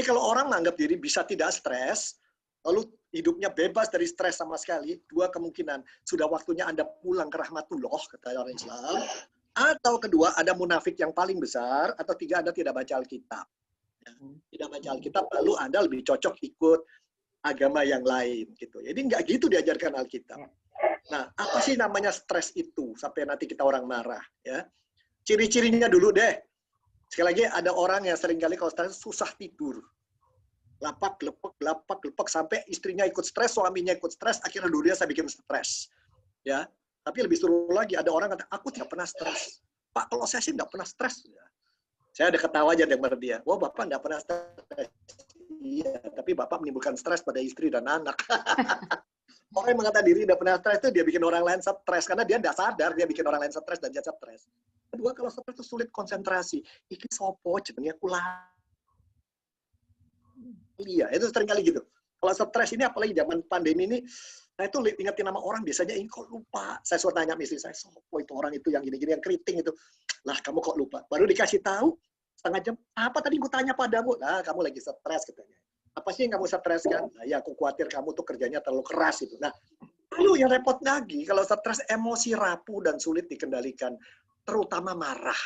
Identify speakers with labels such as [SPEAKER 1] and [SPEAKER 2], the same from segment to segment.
[SPEAKER 1] kalau orang menganggap diri bisa tidak stres, lalu hidupnya bebas dari stres sama sekali, dua kemungkinan. Sudah waktunya Anda pulang ke rahmatullah, kata orang Islam. Atau kedua, ada munafik yang paling besar. Atau tiga, Anda tidak baca Alkitab. Tidak baca Alkitab, lalu Anda lebih cocok ikut agama yang lain. Gitu. Jadi nggak gitu diajarkan Alkitab. Nah, apa sih namanya stres itu? Sampai nanti kita orang marah. Ya. Ciri-cirinya dulu deh. Sekali lagi, ada orang yang seringkali kalau stres susah tidur. Lapak, lepek, sampai istrinya ikut stres, suaminya ikut stres, akhirnya dulu dia saya bikin stres. Ya. Tapi lebih seru lagi, ada orang kata, aku tidak pernah stres. Pak, kalau saya sih tidak pernah stres. Saya ada ketawa aja dengan dia. Wah, Bapak tidak pernah stres. Iya, tapi Bapak menimbulkan stres pada istri dan anak. Orang yang mengatakan diri tidak pernah stres itu dia bikin orang lain stres. Karena dia tidak sadar dia bikin orang lain stres dan dia stres. Kedua, kalau stres itu sulit konsentrasi. Iki sopo, jenenge kula. Iya, itu sering kali gitu. Kalau stres ini, apalagi zaman pandemi ini, saya itu ingetin nama orang, biasanya ini kok lupa. Saya suruh tanya istri saya, sopo itu orang itu yang gini-gini, yang keriting itu. Lah, kamu kok lupa? Baru dikasih tahu, setengah jam, apa tadi aku tanya padamu? Nah, kamu lagi stres katanya. Apa sih yang kamu stres kan? Nah, ya aku khawatir kamu tuh kerjanya terlalu keras itu. Nah, lalu yang repot lagi, kalau stres emosi rapuh dan sulit dikendalikan, terutama marah.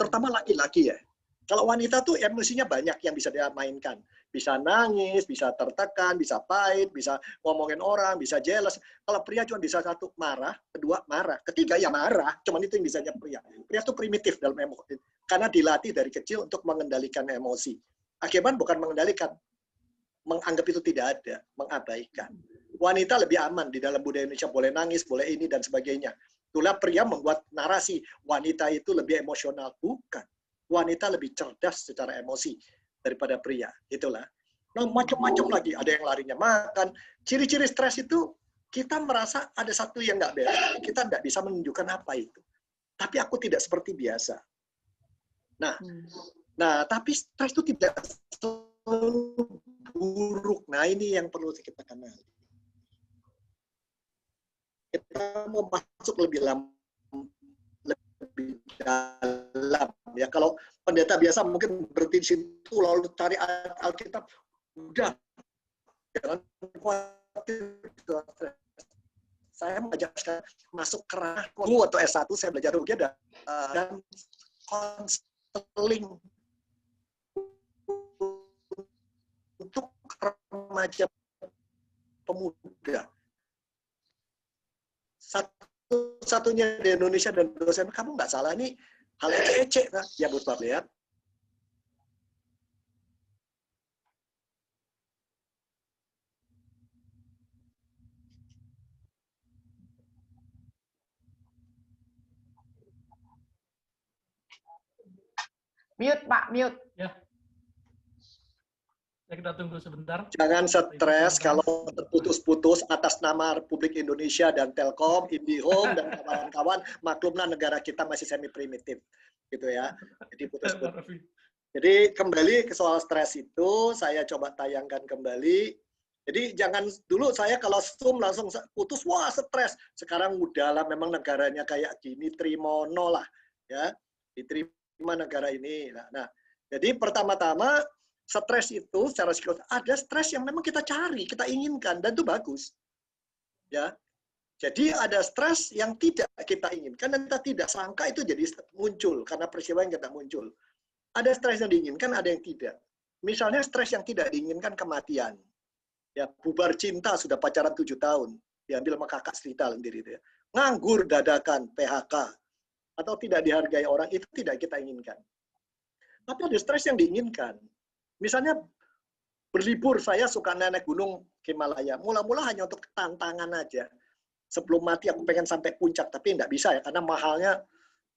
[SPEAKER 1] Terutama laki-laki ya. Kalau wanita tuh emosinya banyak yang bisa dia mainkan. Bisa nangis, bisa tertekan, bisa pahit, bisa ngomongin orang, bisa jealous. Kalau pria cuma bisa satu, marah. Kedua, marah. Ketiga, ya marah. Cuman itu yang bisanya pria. Pria itu primitif dalam emosi. Karena dilatih dari kecil untuk mengendalikan emosi. Akibat bukan mengendalikan. Menganggap itu tidak ada. Mengabaikan. Wanita lebih aman. Di dalam budaya Indonesia boleh nangis, boleh ini, dan sebagainya. Itulah pria membuat narasi. Wanita itu lebih emosional. Bukan. Wanita lebih cerdas secara emosi daripada pria. Itulah. Nah, macam-macam lagi. Ada yang larinya makan. Ciri-ciri stres itu, kita merasa ada satu yang nggak beres. Kita nggak bisa menunjukkan apa itu. Tapi aku tidak seperti biasa. Nah, tapi stres itu tidak selalu buruk. Nah, ini yang perlu kita kenali. Kita mau masuk lebih dalam ya. Kalau pendeta biasa mungkin berhenti di situ lalu cari Alkitab, udah jangan khawatir. Saya mengajak masuk ke ranah atau S1, saya belajar UGM dan konseling untuk remaja pemuda. Satu-satunya di Indonesia dan dosen, kamu nggak salah nih, hal ece-ece kan? Ya, Bu Bapak lihat.
[SPEAKER 2] Mute, Pak, mute.
[SPEAKER 3] Ya. Ya, kita tunggu sebentar.
[SPEAKER 1] Jangan stres kalau terputus-putus atas nama Republik Indonesia dan Telkom, IndiHome, dan kawan-kawan. Maklumlah negara kita masih semi primitif, gitu ya. Jadi putus-putus. Jadi kembali ke soal stres itu, saya coba tayangkan kembali. Jadi jangan dulu saya kalau Zoom langsung putus, wah stres. Sekarang udahlah, memang negaranya kayak gini, trimono lah, ya, diterima negara ini. Nah, jadi pertama-tama stres itu secara psikologis ada stres yang memang kita cari, kita inginkan, dan itu bagus, ya. Jadi ada stres yang tidak kita inginkan dan kita tidak sangka itu jadi muncul karena peristiwa yang kita muncul. Ada stres yang diinginkan, ada yang tidak. Misalnya stres yang tidak diinginkan kematian. Ya, bubar cinta sudah pacaran 7 tahun, diambil sama kakak cerita sendiri itu ya. Nganggur dadakan, PHK, atau tidak dihargai orang, itu tidak kita inginkan. Tapi ada stres yang diinginkan. Misalnya berlibur, saya suka naik gunung Himalaya. Mula-mula hanya untuk tantangan aja. Sebelum mati aku pengen sampai puncak, tapi nggak bisa ya, karena mahalnya.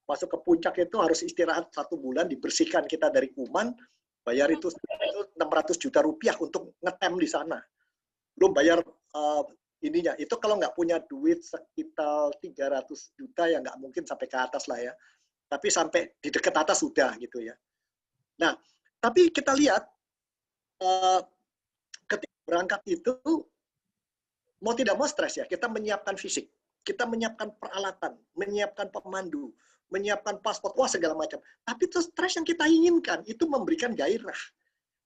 [SPEAKER 1] Masuk ke puncak itu harus istirahat 1 bulan, dibersihkan kita dari kuman, bayar itu 600 juta rupiah untuk ngetem di sana. Belum bayar ininya. Itu kalau nggak punya duit sekitar 300 juta ya nggak mungkin sampai ke atas lah ya. Tapi sampai di dekat atas sudah gitu ya. Nah, tapi kita lihat ketika berangkat itu mau tidak mau stres ya. Kita menyiapkan fisik, kita menyiapkan peralatan, menyiapkan pemandu, menyiapkan paspor, wah segala macam. Tapi itu stres yang kita inginkan, itu memberikan gairah.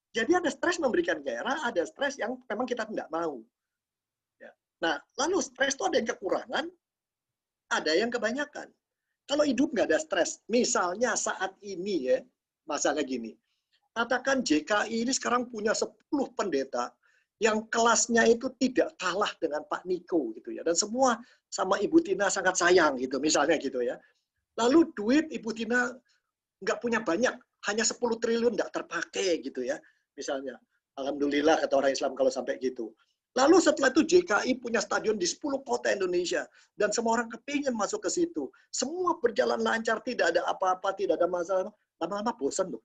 [SPEAKER 1] Jadi ada stres memberikan gairah, ada stres yang memang kita tidak mau. Ya. Nah, lalu stres itu ada yang kekurangan, ada yang kebanyakan. Kalau hidup nggak ada stres, misalnya saat ini ya, masalah gini, katakan JKI ini sekarang punya 10 pendeta yang kelasnya itu tidak kalah dengan Pak Niko gitu ya, dan semua sama Ibu Tina sangat sayang gitu, misalnya gitu ya. Lalu duit Ibu Tina nggak punya banyak, hanya 10 triliun nggak terpakai gitu ya, misalnya. Alhamdulillah kata orang Islam kalau sampai gitu. Lalu setelah itu JKI punya stadion di 10 kota Indonesia dan semua orang kepingin masuk ke situ. Semua berjalan lancar, tidak ada apa-apa, tidak ada masalah. Lama-lama bosan loh.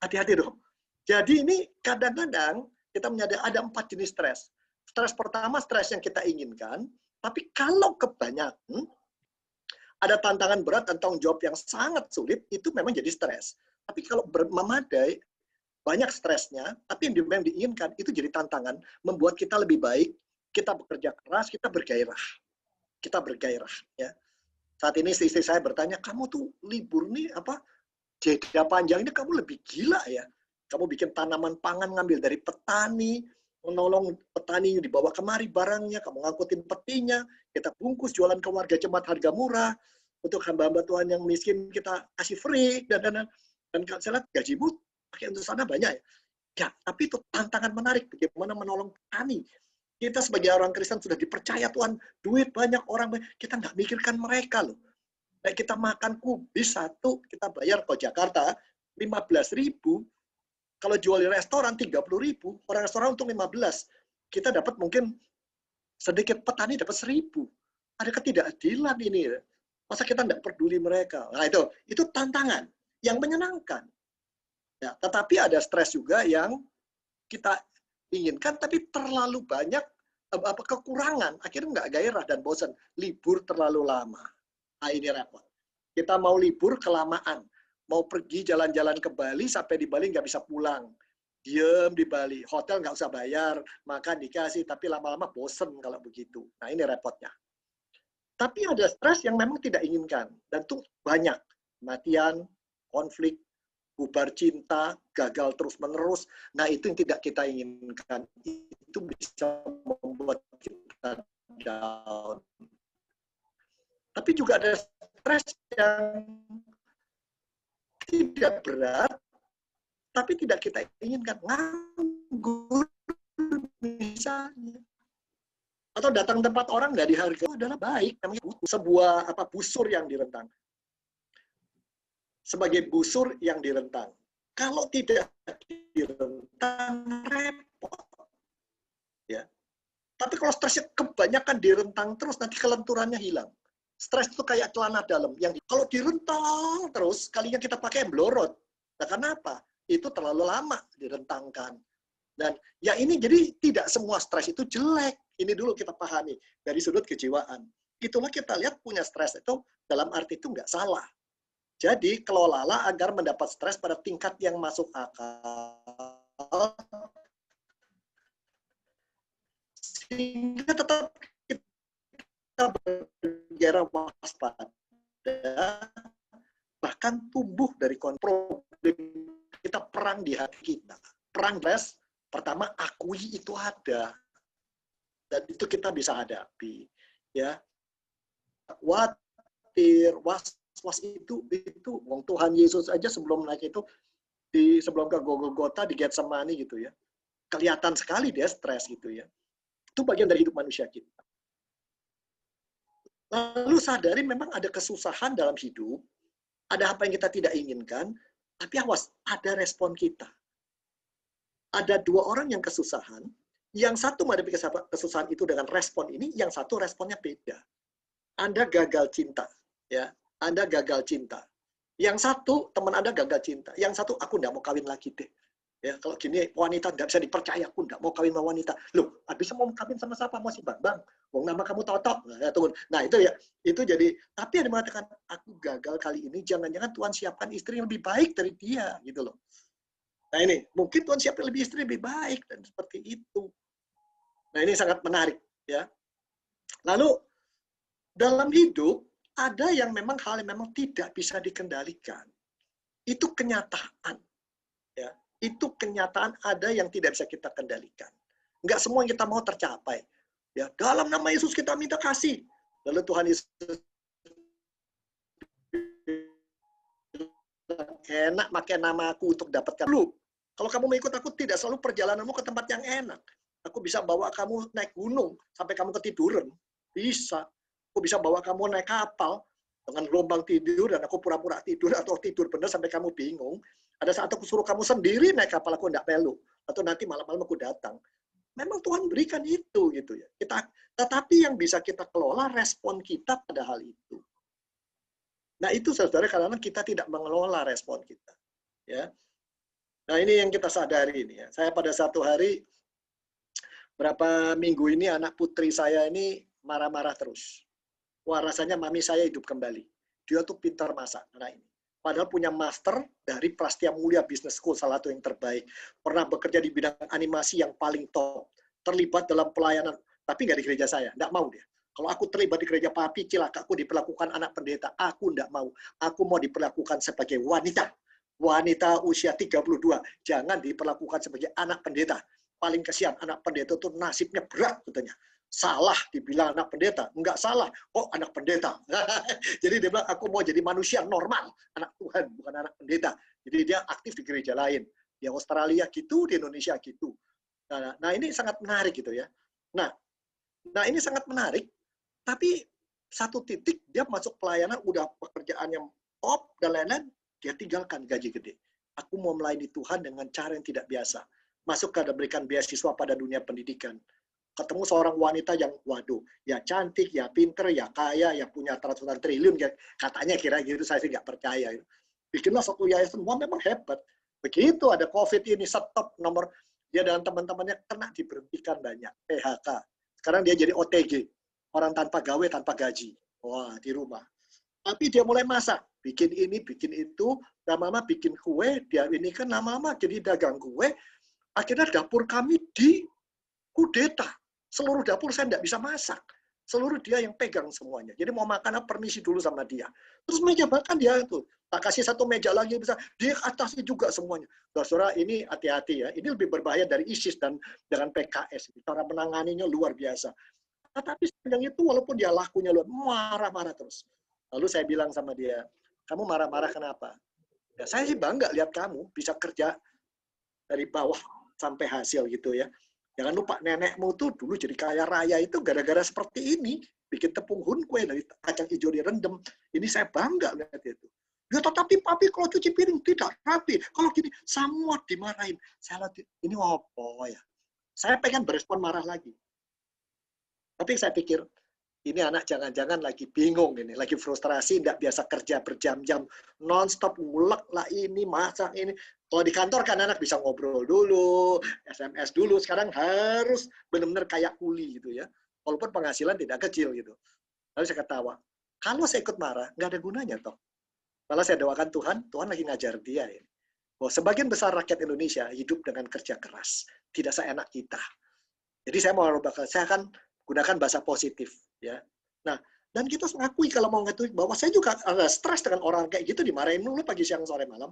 [SPEAKER 1] Hati-hati dong. Jadi ini kadang-kadang kita menyadari ada 4 jenis stres. Stres pertama stres yang kita inginkan, tapi kalau kebanyakan ada tantangan berat dan tanggung jawab yang sangat sulit, itu memang jadi stres. Tapi kalau memadai, banyak stresnya, tapi yang memang diinginkan, itu jadi tantangan, membuat kita lebih baik, kita bekerja keras, kita bergairah. Kita bergairah. Ya. Saat ini istri saya bertanya, kamu tuh libur nih, jeda panjang ini kamu lebih gila ya. Kamu bikin tanaman pangan, ngambil dari petani, menolong petani dibawa kemari barangnya, kamu ngangkutin petinya, kita bungkus, jualan ke warga jemaat harga murah, untuk hamba-hamba Tuhan yang miskin kita kasih free, dan saya lihat gajimu pakai untuk sana banyak ya. Ya, tapi itu tantangan menarik, bagaimana menolong petani. Kita sebagai orang Kristen sudah dipercaya Tuhan, duit banyak, orang banyak, kita nggak mikirkan mereka loh. Kayak kita makan kubis satu, kita bayar ke Jakarta 15.000, kalau jual di restoran 30.000, orang restoran untung 15. Kita dapat mungkin sedikit, petani dapat 1.000. Ada ketidakadilan ini. Masa kita tidak peduli mereka? Nah itu tantangan yang menyenangkan. Ya, tetapi ada stres juga yang kita inginkan, tapi terlalu banyak kekurangan. Akhirnya nggak gairah dan bosan. Libur terlalu lama. Nah ini repot. Kita mau libur kelamaan. Mau pergi jalan-jalan ke Bali, sampai di Bali nggak bisa pulang. Diem di Bali. Hotel nggak usah bayar, makan dikasih, tapi lama-lama bosen kalau begitu. Nah ini repotnya. Tapi ada stres yang memang tidak inginkan. Dan itu banyak. Kematian, konflik, bubar cinta, gagal terus-menerus. Nah itu yang tidak kita inginkan. Itu bisa membuat kita down. Tapi juga ada stres yang tidak berat, tapi tidak kita inginkan. Nganggur misalnya. Atau datang tempat orang nggak dihargai, adalah baik, namanya butuh sebuah busur yang direntang. Sebagai busur yang direntang. Kalau tidak direntang, repot. Ya. Tapi kalau stresnya kebanyakan direntang terus, nanti kelenturannya hilang. Stres itu kayak celana dalam. Yang kalau direntang terus, kalinya kita pakai blorot. Nah, kenapa? Itu terlalu lama direntangkan. Dan ya ini jadi tidak semua stres itu jelek. Ini dulu kita pahami dari sudut kejiwaan. Itulah kita lihat punya stres itu dalam arti itu nggak salah. Jadi kelolalah agar mendapat stres pada tingkat yang masuk akal, sehingga tetap kita bergairah waspada, bahkan tumbuh dari problem kita, perang di hati kita. Perang stres, pertama akui itu ada. Dan itu kita bisa hadapi. Ya. Khawatir, was itu wong Tuhan Yesus aja sebelum naik itu, sebelum ke Golgota di Getsemani gitu ya. Kelihatan sekali dia stres gitu ya. Itu bagian dari hidup manusia kita. Lalu sadari memang ada kesusahan dalam hidup, ada apa yang kita tidak inginkan, tapi awas, ada respon kita. Ada 2 orang yang kesusahan, yang satu menghadapi kesusahan itu dengan respon ini, yang satu responnya beda. Anda gagal cinta, ya. Anda gagal cinta. Yang satu, teman Anda gagal cinta. Yang satu, aku nggak mau kawin lagi deh. Ya, kalau gini wanita nggak bisa dipercaya, aku nggak mau kawin sama wanita. Loh, bisa mau kawin sama siapa? Mau si Bambang. Wong nama kamu Toto. Nah, itu ya, itu jadi. Tapi ada mengatakan, aku gagal kali ini. Jangan-jangan Tuhan siapkan istri yang lebih baik dari dia, gitu loh. Nah ini, mungkin Tuhan siapkan lebih istri lebih baik dan seperti itu. Nah ini sangat menarik, ya. Lalu dalam hidup ada yang memang hal yang memang tidak bisa dikendalikan. Itu kenyataan. Ya. Itu kenyataan ada yang tidak bisa kita kendalikan. Enggak semua yang kita mau tercapai. Ya, dalam nama Yesus kita minta kasih. Lalu Tuhan Yesus enak pakai nama aku untuk dapatkan lu. Kalau kamu mau ikut aku, tidak selalu perjalananmu ke tempat yang enak. Aku bisa bawa kamu naik gunung sampai kamu ketiduran. Bisa. Aku bisa bawa kamu naik kapal dengan gelombang tidur dan aku pura-pura tidur atau tidur benar sampai kamu bingung. Ada saat aku suruh kamu sendiri naik kapal, aku enggak melu. Atau nanti malam-malam aku datang. Memang Tuhan berikan itu gitu ya. Tetapi yang bisa kita kelola respon kita pada hal itu. Nah itu saudara, kadang-kadang kita tidak mengelola respon kita. Ya. Nah ini yang kita sadari ini ya. Saya pada satu hari, berapa minggu ini anak putri saya ini marah-marah terus. Wah rasanya mami saya hidup kembali. Dia tuh pintar masak anak ini. Padahal punya master dari Prastia Mulia Business School, salah satu yang terbaik. Pernah bekerja di bidang animasi yang paling top. Terlibat dalam pelayanan, tapi nggak di gereja saya. Nggak mau dia. Kalau aku terlibat di gereja papi, cilaka aku diperlakukan anak pendeta. Aku nggak mau. Aku mau diperlakukan sebagai wanita. Wanita usia 32. Jangan diperlakukan sebagai anak pendeta. Paling kesian, anak pendeta itu nasibnya berat katanya. Salah dibilang anak pendeta. Enggak salah. Oh, anak pendeta. Jadi dia bilang, aku mau jadi manusia normal. Anak Tuhan, bukan anak pendeta. Jadi dia aktif di gereja lain. Di Australia gitu, di Indonesia gitu. Nah ini sangat menarik gitu ya. Nah ini sangat menarik. Tapi satu titik dia masuk pelayanan, udah pekerjaan yang top dan lain-lain, dia tinggalkan gaji gede. Aku mau melayani Tuhan dengan cara yang tidak biasa. Masuk ke berikan beasiswa pada dunia pendidikan. Ketemu seorang wanita yang, waduh, ya cantik, ya pinter, ya kaya, ya punya ratusan triliun, ya katanya kira gitu, saya sih nggak percaya. Bikinlah satu yayasan, wah memang hebat. Begitu ada COVID ini, stop nomor, dia dan teman-temannya kena diberhentikan banyak, PHK. Sekarang dia jadi OTG, orang tanpa gawe, tanpa gaji. Wah, di rumah. Tapi dia mulai masak, bikin ini, bikin itu, lama-lama bikin kue, dia ini kan lama-lama jadi dagang kue, akhirnya dapur kami dikudeta. Seluruh dapur saya tidak bisa masak. Seluruh dia yang pegang semuanya. Jadi mau makan apa, permisi dulu sama dia. Terus meja makan dia itu. Tak kasih satu meja lagi, bisa dia atasi juga semuanya. Saudara, ini hati-hati ya. Ini lebih berbahaya dari ISIS dan dengan PKS. Cara menanganinya luar biasa. Tetapi sepanjang itu walaupun dia lakunya luar, marah-marah terus. Lalu saya bilang sama dia, kamu marah-marah kenapa? Ya, saya sih bangga lihat kamu bisa kerja dari bawah sampai hasil gitu ya. Jangan lupa nenekmu tuh dulu jadi kaya raya itu gara-gara seperti ini. Bikin tepung hun kue dari kacang hijau direndam. Ini saya bangga lihat itu. Ya tetapi papi kalau cuci piring tidak rapi. Kalau gini, semua dimarahin. Saya lihat, ini apa ya? Saya pengen berespon marah lagi. Tapi saya pikir, ini anak jangan-jangan lagi bingung ini, lagi frustrasi, tidak biasa kerja berjam-jam, non-stop ngulek lah ini, masak ini. Kalau di kantor kan anak bisa ngobrol dulu, SMS dulu, sekarang harus benar-benar kayak kuli gitu ya. Walaupun penghasilan tidak kecil gitu. Lalu saya ketawa, kalau saya ikut marah, nggak ada gunanya toh. Malah saya doakan Tuhan, Tuhan lagi ngajar dia ini. Bahwa sebagian besar rakyat Indonesia hidup dengan kerja keras, tidak seenak kita. Jadi saya mau saya akan gunakan bahasa positif ya. Nah, dan kita mengakui kalau mau ngakui bahwa saya juga stres dengan orang kayak gitu, dimarahin dulu pagi siang sore malam.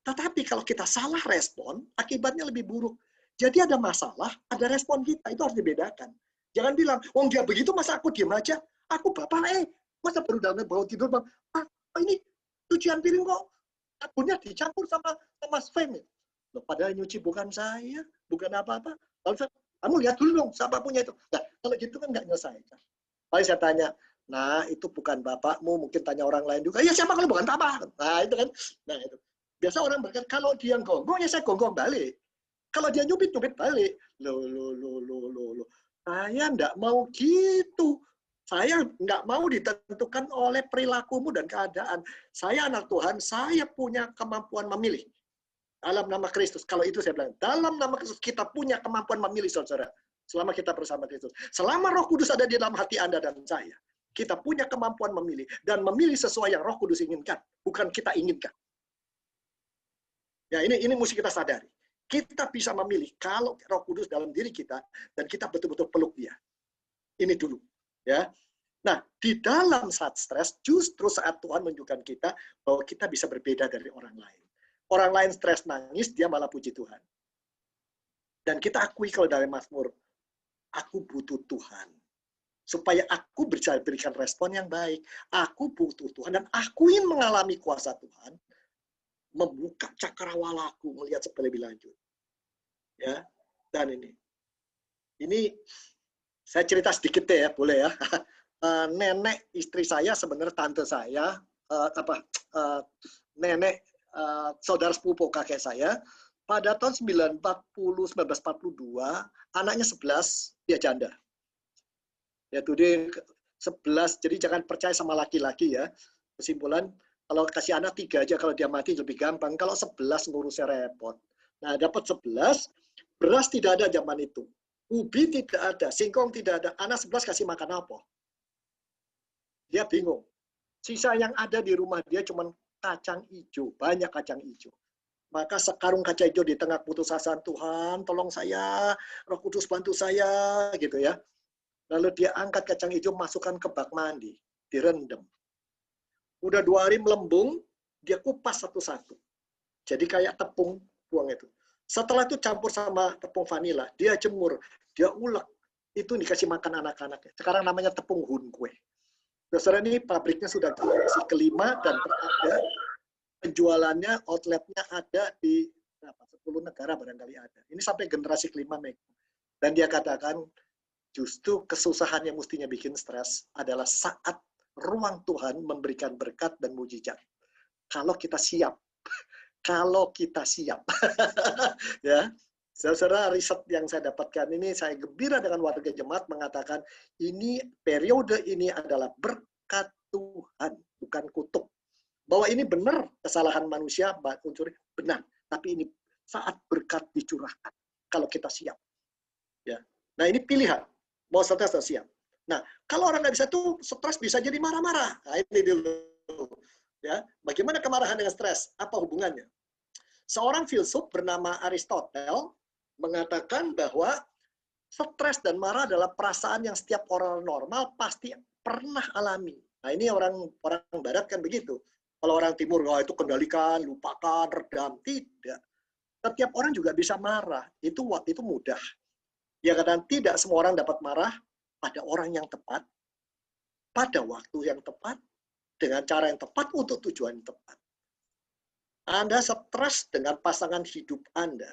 [SPEAKER 1] Tetapi kalau kita salah respon, akibatnya lebih buruk. Jadi ada masalah, ada respon kita, itu harus dibedakan. Jangan bilang, wong dia begitu masa aku diam aja? Aku bapak, masa baru dalam bau tidur bang? Ini cucian piring kok sabunnya dicampur sama Fem. Loh, padahal nyuci bukan saya, bukan apa-apa. Lalu kamu lihat dulu dong, siapa punya itu. Nah, kalau gitu kan nggak nyelesaikan. Paling saya tanya, nah itu bukan bapakmu, mungkin tanya orang lain juga. Ya siapa kalau bukan papa? Nah itu kan. Nah itu. Biasa orang berkata, kalau dia gonggong, ya saya gonggong balik. Kalau dia nyubit balik. Loh. Saya nggak mau gitu. Saya nggak mau ditentukan oleh perilakumu dan keadaan. Saya anak Tuhan, saya punya kemampuan memilih. Dalam nama Kristus. Kalau itu saya bilang, dalam nama Kristus kita punya kemampuan memilih, saudara. Selama kita bersama Kristus. Selama Roh Kudus ada di dalam hati Anda dan saya. Kita punya kemampuan memilih. Dan memilih sesuai yang Roh Kudus inginkan. Bukan kita inginkan. Ya, ini mesti kita sadari. Kita bisa memilih kalau Roh Kudus dalam diri kita dan kita betul-betul peluk dia. Ini dulu, ya. Nah, di dalam saat stres justru saat Tuhan menunjukkan kita bahwa kita bisa berbeda dari orang lain. Orang lain stres nangis, dia malah puji Tuhan. Dan kita akui kalau dari Mazmur, aku butuh Tuhan. Supaya aku bisa berikan respon yang baik. Aku butuh Tuhan dan aku ingin mengalami kuasa Tuhan. Membuka cakrawalaku, melihat lebih lanjut. Ya, dan ini saya cerita sedikit deh ya, boleh ya. Nenek istri saya sebenarnya tante saya, nenek saudara sepupu kakek saya, pada tahun 1942, anaknya 11, dia janda. Ya, dia 11, jadi jangan percaya sama laki-laki ya. Kesimpulan, kalau kasih anak 3 aja, kalau dia mati lebih gampang. Kalau 11 ngurusnya repot. Nah, dapat 11, beras tidak ada zaman itu. Ubi tidak ada, singkong tidak ada. Anak 11 kasih makan apa? Dia bingung. Sisa yang ada di rumah dia cuma kacang hijau, banyak kacang hijau. Maka sekarung kacang hijau di tengah putusasaan, Tuhan tolong saya, Roh Kudus bantu saya, gitu ya. Lalu dia angkat kacang hijau, masukkan ke bak mandi, direndam. Udah 2 hari melembung, dia kupas satu-satu. Jadi kayak tepung buang itu. Setelah itu campur sama tepung vanila, dia jemur, dia ulek. Itu dikasih makan anak-anaknya. Sekarang namanya tepung hun kue. Saudara, ini pabriknya sudah generasi kelima dan berada, penjualannya, outletnya ada di 10 negara barangkali ada. Ini sampai generasi kelima. Dan dia katakan, justru kesusahan yang mestinya bikin stres adalah saat ruang Tuhan memberikan berkat dan mujizat. Kalau kita siap. Kalau kita siap. Ya. Saudara, riset yang saya dapatkan ini, saya gembira dengan warga jemaat mengatakan, ini periode ini adalah berkat Tuhan, bukan kutuk. Bahwa ini benar kesalahan manusia, unsur benar. Tapi ini saat berkat dicurahkan. Kalau kita siap. Ya. Nah, ini pilihan. Mau stres atau siap. Nah, kalau orang nggak bisa tuh, stres bisa jadi marah-marah. Nah, ini dulu. Ya, bagaimana kemarahan dengan stres? Apa hubungannya? Seorang filsuf bernama Aristoteles mengatakan bahwa stres dan marah adalah perasaan yang setiap orang normal pasti pernah alami. Nah, ini orang barat kan begitu. Kalau orang timur, oh, itu kendalikan, lupakan, redam. Tidak. Setiap orang juga bisa marah. Itu mudah. Ya, kadang tidak semua orang dapat marah pada orang yang tepat, pada waktu yang tepat, dengan cara yang tepat, untuk tujuan yang tepat. Anda stres dengan pasangan hidup Anda,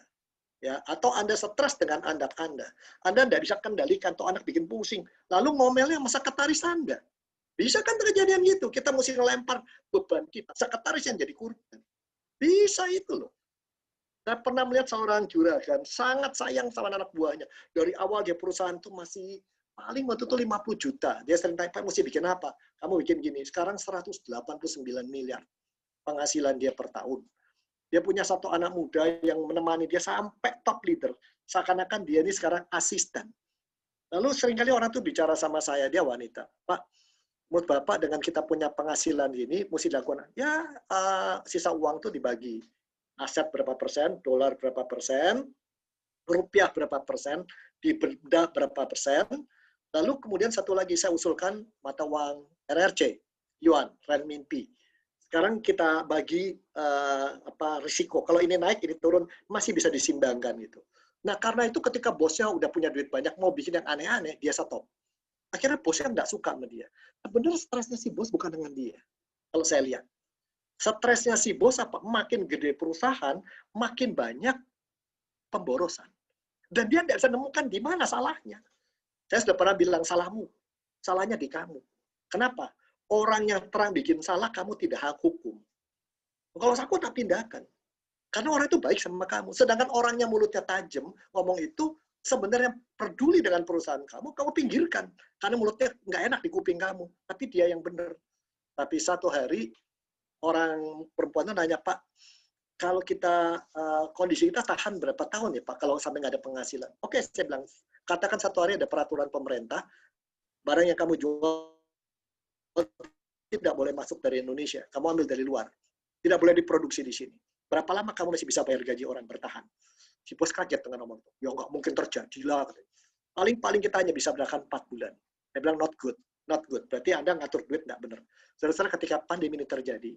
[SPEAKER 1] ya, atau Anda stres dengan anak Anda. Anda tidak bisa kendalikan, atau anak bikin pusing. Lalu ngomelnya sama sekretaris Anda. Bisa kan terjadian gitu, kita mesti ngelempar beban kita, sekretaris yang jadi korban. Bisa itu loh. Saya pernah melihat seorang juragan sangat sayang sama anak buahnya. Dari awal dia perusahaan tuh masih paling waktu itu 50 juta. Dia sering tanya, Pak, mesti bikin apa? Kamu bikin gini. Sekarang 189 miliar penghasilan dia per tahun. Dia punya satu anak muda yang menemani dia sampai top leader. Seakan-akan dia ini sekarang asisten. Lalu seringkali orang tuh bicara sama saya, dia wanita. Pak, menurut Bapak dengan kita punya penghasilan ini, mesti dilakukan. Ya, sisa uang tuh dibagi. Aset berapa persen, dolar berapa persen, rupiah berapa persen, di benda berapa persen, lalu kemudian satu lagi saya usulkan mata uang RRC, Yuan, Renminbi. Sekarang kita bagi risiko. Kalau ini naik, ini turun, masih bisa disimbangkan gitu. Nah, karena itu ketika bosnya udah punya duit banyak, mau bikin yang aneh-aneh, dia stop. Akhirnya bosnya nggak suka sama dia. Sebenarnya stresnya si bos bukan dengan dia. Kalau saya lihat. Stresnya si bos apa? Makin gede perusahaan, makin banyak pemborosan. Dan dia tidak bisa menemukan di mana salahnya. Saya sudah pernah bilang, salahmu. Salahnya di kamu. Kenapa? Orang yang terang bikin salah, kamu tidak hak hukum. Kalau aku tak pindahkan. Karena orang itu baik sama kamu. Sedangkan orang yang mulutnya tajam, ngomong itu, sebenarnya peduli dengan perusahaan kamu pinggirkan. Karena mulutnya nggak enak di kuping kamu. Tapi dia yang benar. Tapi satu hari, orang perempuan itu nanya, Pak, kalau kita kondisi kita tahan berapa tahun ya Pak, kalau sampai nggak ada penghasilan? Oke, saya bilang, katakan satu hari ada peraturan pemerintah, barang yang kamu jual tidak boleh masuk dari Indonesia, kamu ambil dari luar, tidak boleh diproduksi di sini. Berapa lama kamu masih bisa bayar gaji orang bertahan? Si bos kaget dengan ngomong, ya nggak mungkin terjadi lah. Paling kita hanya bisa bertahan 4 bulan. Saya bilang not good. Berarti Anda ngatur duit nggak benar. Saudara-saudara, ketika pandemi ini terjadi,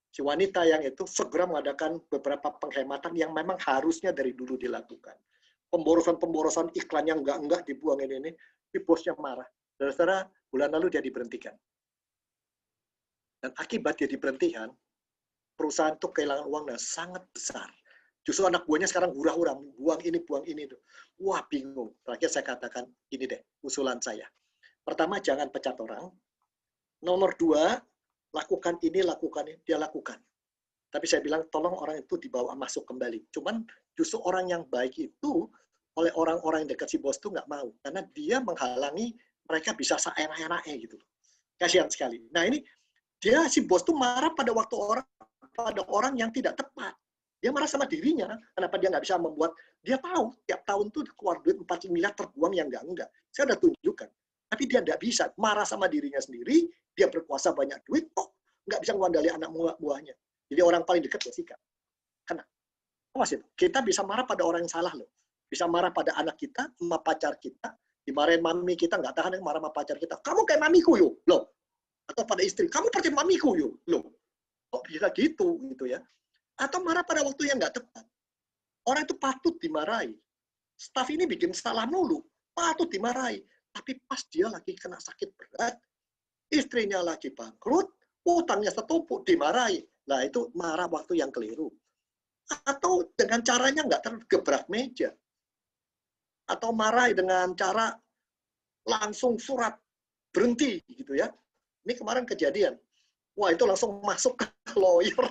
[SPEAKER 1] Si wanita yang itu segera mengadakan beberapa penghematan yang memang harusnya dari dulu dilakukan. Pemborosan iklan yang enggak dibuang ini bosnya marah. Saudara, bulan lalu dia diberhentikan. Dan akibat dia diberhentikan, perusahaan itu kehilangan uang yang sangat besar. Justru anak buahnya sekarang hura-hura, buang ini. Wah, bingung. Terakhir saya katakan, ini deh, usulan saya. Pertama, jangan pecat orang. Nomor 2, lakukan ini, dia lakukan. Tapi saya bilang, tolong orang itu dibawa masuk kembali. Cuman justru orang yang baik itu, oleh orang-orang yang dekat si bos itu nggak mau. Karena dia menghalangi mereka bisa seenak-enaknya gitu. Kasihan sekali. Nah ini, si bos itu marah pada orang yang tidak tepat. Dia marah sama dirinya. Kenapa dia nggak bisa membuat, dia tahu tiap tahun tuh keluar duit 4 miliar terbuang yang enggak. Saya udah tunjukkan. Tapi dia nggak bisa. Marah sama dirinya sendiri, dia berkuasa banyak duit, kok nggak bisa mengendali anak buahnya. Jadi orang paling dekat ya sikap. Karena, kita bisa marah pada orang yang salah loh. Bisa marah pada anak kita, sama pacar kita, dimarahin mami kita, nggak tahan yang marah sama pacar kita. Kamu kayak mamiku yuk, loh. Atau pada istri, kamu seperti mamiku yuk, loh. Kok bisa gitu ya. Atau marah pada waktu yang nggak tepat. Orang itu patut dimarahi. Staf ini bikin salah mulu, patut dimarahi. Tapi pas dia lagi kena sakit berat, istrinya lagi bangkrut, utangnya setumpuk, dimarahi. Nah, itu marah waktu yang keliru. Atau dengan caranya nggak tergebrak meja. Atau marah dengan cara langsung surat berhenti gitu ya. Ini kemarin kejadian. Wah, itu langsung masuk ke lawyer.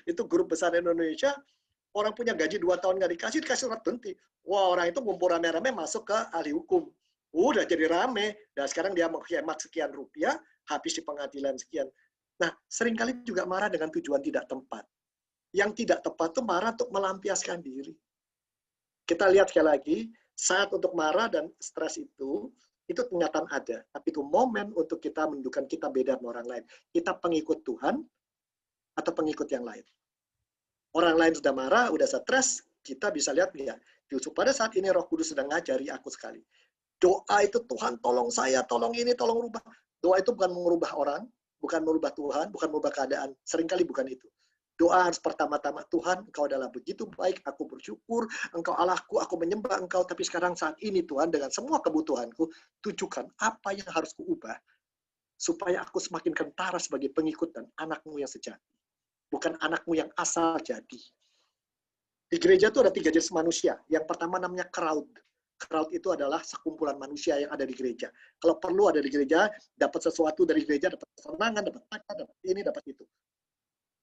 [SPEAKER 1] Itu guru besar Indonesia, orang punya gaji 2 tahun nggak dikasih surat berhenti. Wah, orang itu ngumpul rame-rame masuk ke ahli hukum. Udah jadi rame. Dan sekarang dia menghemat sekian rupiah, habis di pengadilan sekian. Nah, seringkali juga marah dengan tujuan tidak tepat. Yang tidak tepat itu marah untuk melampiaskan diri. Kita lihat sekali lagi, saat untuk marah dan stres itu kenyataan ada. Tapi itu momen untuk kita menunjukkan kita beda sama orang lain. Kita pengikut Tuhan atau pengikut yang lain. Orang lain sudah marah, sudah stres, kita bisa lihat ya. Justru pada saat ini Roh Kudus sedang ngajari aku sekali. Doa itu Tuhan tolong saya, tolong ini, tolong rubah. Doa itu bukan mengubah orang, bukan merubah Tuhan, bukan merubah keadaan. Seringkali bukan itu. Doa harus pertama-tama, Tuhan, Engkau adalah begitu baik, aku bersyukur, Engkau Allahku, aku menyembah Engkau, tapi sekarang saat ini Tuhan, dengan semua kebutuhanku, tunjukkan apa yang harus kuubah, supaya aku semakin kentara sebagai pengikut dan anakmu yang sejati. Bukan anakmu yang asal jadi. Di gereja itu ada 3 jenis manusia. Yang pertama namanya crowd. Crowd itu adalah sekumpulan manusia yang ada di gereja. Kalau perlu ada di gereja, dapat sesuatu dari gereja, dapat kesenangan, dapat pacar, dapat ini, dapat itu.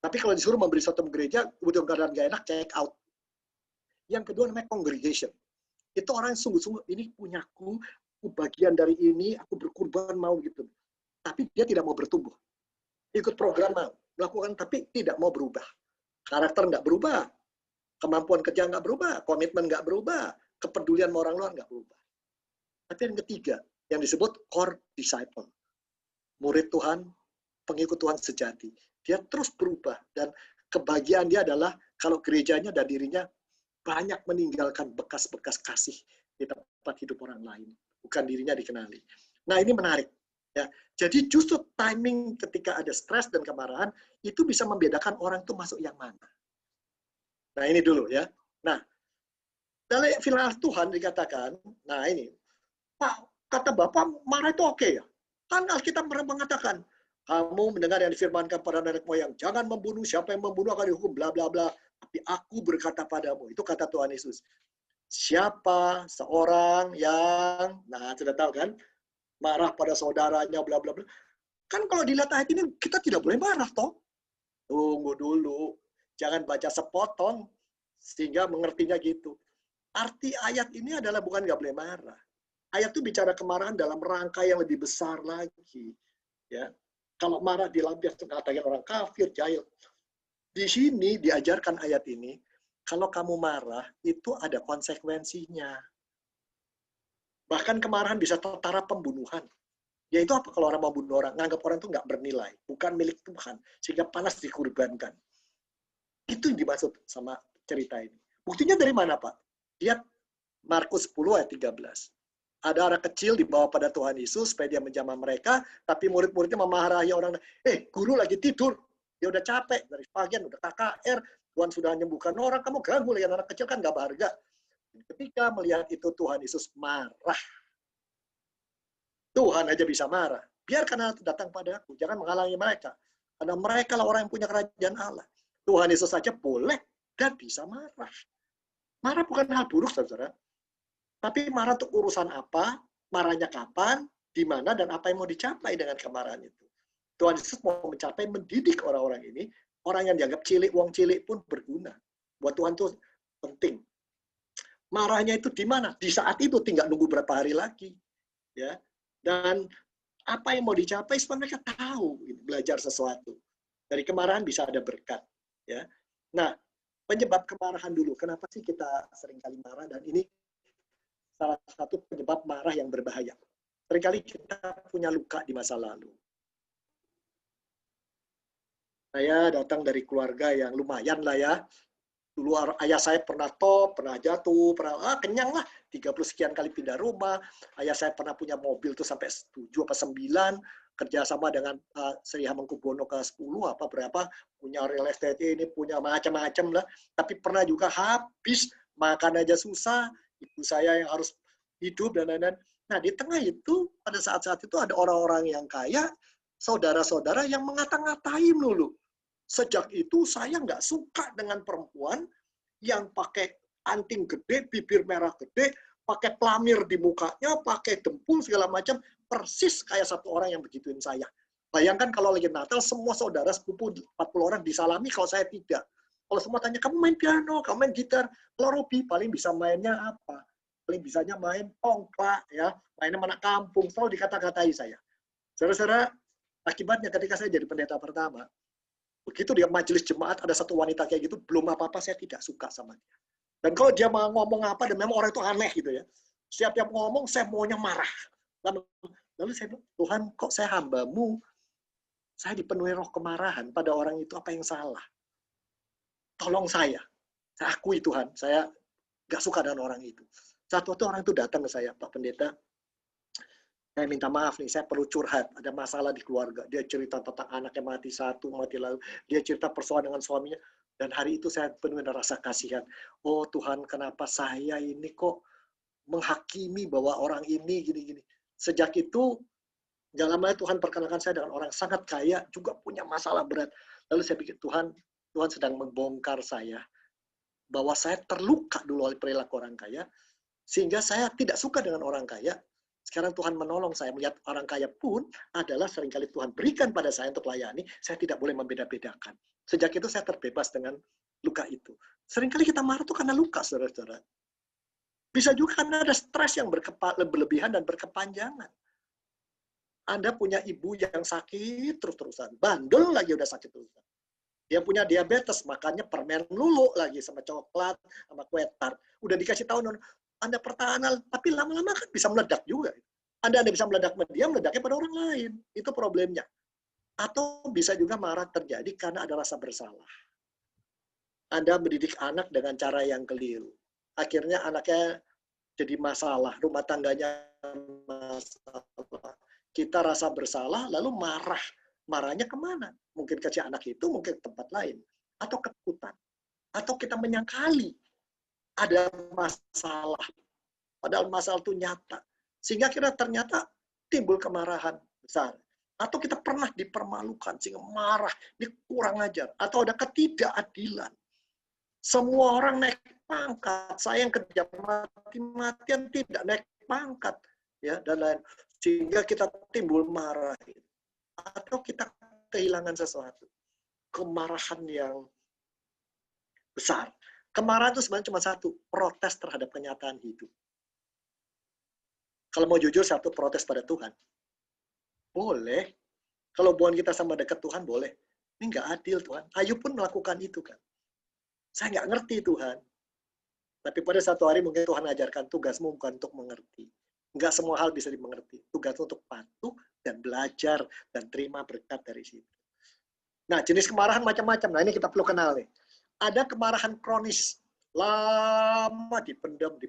[SPEAKER 1] Tapi kalau disuruh memberi sesuatu ke gereja, kemudian keadaan gak enak, check out. Yang kedua namanya congregation. Itu orang yang sungguh-sungguh, ini punyaku, aku bagian dari ini, aku berkorban mau gitu. Tapi dia tidak mau bertumbuh. Ikut program mau, melakukan tapi tidak mau berubah. Karakter nggak berubah. Kemampuan kerja nggak berubah. Komitmen nggak berubah. Kepedulian sama orang luar nggak berubah. Tapi yang ketiga, yang disebut core disciple. Murid Tuhan, pengikut Tuhan sejati. Dia terus berubah. Dan kebahagiaan dia adalah kalau gerejanya dan dirinya banyak meninggalkan bekas-bekas kasih di tempat hidup orang lain. Bukan dirinya dikenali. Nah ini menarik. Ya, jadi justru timing ketika ada stres dan kemarahan, itu bisa membedakan orang itu masuk yang mana. Nah ini dulu ya. Nah, dalam firman Tuhan dikatakan, nah ini, Pak, kata Bapak marah itu oke ya? Kan Alkitab mengatakan, kamu mendengar yang difirmankan pada nenek moyang, jangan membunuh, siapa yang membunuh akan dihukum, bla bla bla. Tapi aku berkata padamu, itu kata Tuhan Yesus. Siapa seorang yang, nah sudah tahu kan, marah pada saudaranya, bla bla bla. Kan kalau dilihat ayat ini, kita tidak boleh marah toh. Tunggu dulu, jangan baca sepotong, sehingga mengertinya gitu. Arti ayat ini adalah bukan nggak boleh marah. Ayat itu bicara kemarahan dalam rangka yang lebih besar lagi. Ya, kalau marah dilampiaskan katakan orang kafir, jahil. Di sini diajarkan ayat ini, kalau kamu marah itu ada konsekuensinya. Bahkan kemarahan bisa setara pembunuhan. Yaitu apa kalau orang mau bunuh orang? Nganggap orang itu nggak bernilai, bukan milik Tuhan, sehingga panas dikorbankan. Itu yang dimaksud sama cerita ini. Buktinya dari mana, Pak? Lihat Markus 10 ayat 13. Ada anak kecil dibawa pada Tuhan Yesus supaya dia menjamah mereka, tapi murid-muridnya memarahi orang, guru lagi tidur. Dia udah capek, dari pagian udah KKR, Tuhan sudah menyembuhkan orang, kamu ganggu lihat anak kecil kan nggak berharga. Ketika melihat itu Tuhan Yesus marah. Tuhan aja bisa marah. Biarkan anak itu datang padaku, jangan menghalangi mereka. Karena mereka lah orang yang punya kerajaan Allah. Tuhan Yesus saja boleh dan bisa marah. Marah bukan hal buruk, saudara. Tapi marah untuk urusan apa, marahnya kapan, di mana, dan apa yang mau dicapai dengan kemarahan itu. Tuhan Yesus mau mencapai mendidik orang-orang ini, orang yang dianggap cilik, wong cilik pun berguna. Buat Tuhan itu penting. Marahnya itu di mana? Di saat itu, tinggal nunggu berapa hari lagi. Ya. Dan apa yang mau dicapai, supaya mereka tahu, belajar sesuatu. Dari kemarahan bisa ada berkat. Ya. Nah, penyebab kemarahan dulu. Kenapa sih kita seringkali marah? Dan ini salah satu penyebab marah yang berbahaya. Seringkali kita punya luka di masa lalu. Saya datang dari keluarga yang lumayan lah ya. Dulu ayah saya pernah top, pernah jatuh, pernah kenyang lah. 30 sekian kali pindah rumah. Ayah saya pernah punya mobil tuh sampai 7 apa 9. Kerjasama dengan Sri Hamengkubuwono ke-10 apa berapa. Punya real estate ini, punya macam-macam lah. Tapi pernah juga habis, makan aja susah. Ibu saya yang harus hidup dan lain-lain. Nah, di tengah itu, pada saat-saat itu ada orang-orang yang kaya, saudara-saudara yang ngata-ngatain dulu. Sejak itu saya nggak suka dengan perempuan yang pakai anting gede, bibir merah gede, pakai pelamir di mukanya, pakai dempul segala macam, persis kayak satu orang yang begituin saya. Bayangkan kalau lagi Natal, semua saudara sepupu 40 orang disalami, kalau saya tidak. Kalau semua tanya, kamu main piano, kamu main gitar. Kalau Robi paling bisa mainnya apa? Paling bisanya main tongklak, ya, mainnya anak kampung, selalu dikata-katai saya. Saudara-saudara, akibatnya ketika saya jadi pendeta pertama, begitu dia majelis jemaat ada satu wanita kayak gitu, belum apa-apa saya tidak suka sama dia. Dan kalau dia mau ngomong apa, dan memang orang itu aneh gitu ya. Setiap yang ngomong, saya maunya marah. Lalu saya bilang, Tuhan, kok saya hambamu, saya dipenuhi roh kemarahan pada orang itu, apa yang salah? Tolong saya akui Tuhan, saya nggak suka dengan orang itu. Satu waktu orang itu datang ke saya, Pak Pendeta, saya minta maaf nih, saya perlu curhat, ada masalah di keluarga. Dia cerita tentang anaknya mati satu, mati lalu. Dia cerita persoalan dengan suaminya. Dan hari itu saya penuh dengan rasa kasihan. Oh Tuhan, kenapa saya ini kok menghakimi bahwa orang ini gini-gini. Sejak itu, gak lama Tuhan perkenalkan saya dengan orang sangat kaya, juga punya masalah berat. Lalu saya pikir, Tuhan sedang membongkar saya. Bahwa saya terluka dulu oleh perilaku orang kaya, sehingga saya tidak suka dengan orang kaya. Sekarang Tuhan menolong saya melihat orang kaya pun adalah seringkali Tuhan berikan pada saya untuk layani. Saya tidak boleh membeda-bedakan. Sejak itu saya terbebas dengan luka itu. Seringkali kita marah itu karena luka, saudara-saudara. Bisa juga karena ada stres yang berlebihan dan berkepanjangan. Anda punya ibu yang sakit terus-terusan. Bandel lagi udah sakit terusan. Dia punya diabetes, makannya permen lulu lagi sama coklat, sama kue tart. Udah dikasih tahu, Anda pertahanan, tapi lama-lama kan bisa meledak juga. Anda bisa meledak dia, meledaknya pada orang lain. Itu problemnya. Atau bisa juga marah terjadi karena ada rasa bersalah. Anda mendidik anak dengan cara yang keliru. Akhirnya anaknya jadi masalah, rumah tangganya masalah. Kita rasa bersalah, lalu marah. Marahnya kemana? Mungkin ke si anak itu, mungkin ke tempat lain. Atau ketakutan. Atau kita menyangkali ada masalah. Padahal masalah itu nyata. Sehingga ternyata timbul kemarahan besar. Atau kita pernah dipermalukan, sehingga marah, ini kurang ajar. Atau ada ketidakadilan. Semua orang naik pangkat, saya yang kerja mati-matian tidak naik pangkat. Ya, dan lain. Sehingga kita timbul marah. Atau kita kehilangan sesuatu. Kemarahan yang besar. Kemarahan itu sebenarnya cuma satu, protes terhadap kenyataan hidup. Kalau mau jujur, satu protes pada Tuhan. Boleh. Kalau hubungan kita sama dekat Tuhan, boleh. Ini nggak adil, Tuhan. Ayub pun melakukan itu, kan. Saya nggak ngerti, Tuhan. Tapi pada satu hari mungkin Tuhan ajarkan tugasmu bukan untuk mengerti. Nggak semua hal bisa dimengerti. Tugasmu untuk patuh dan belajar dan terima berkat dari situ. Nah, jenis kemarahan macam-macam. Nah, ini kita perlu kenal nih. Ada kemarahan kronis. Lama dipendam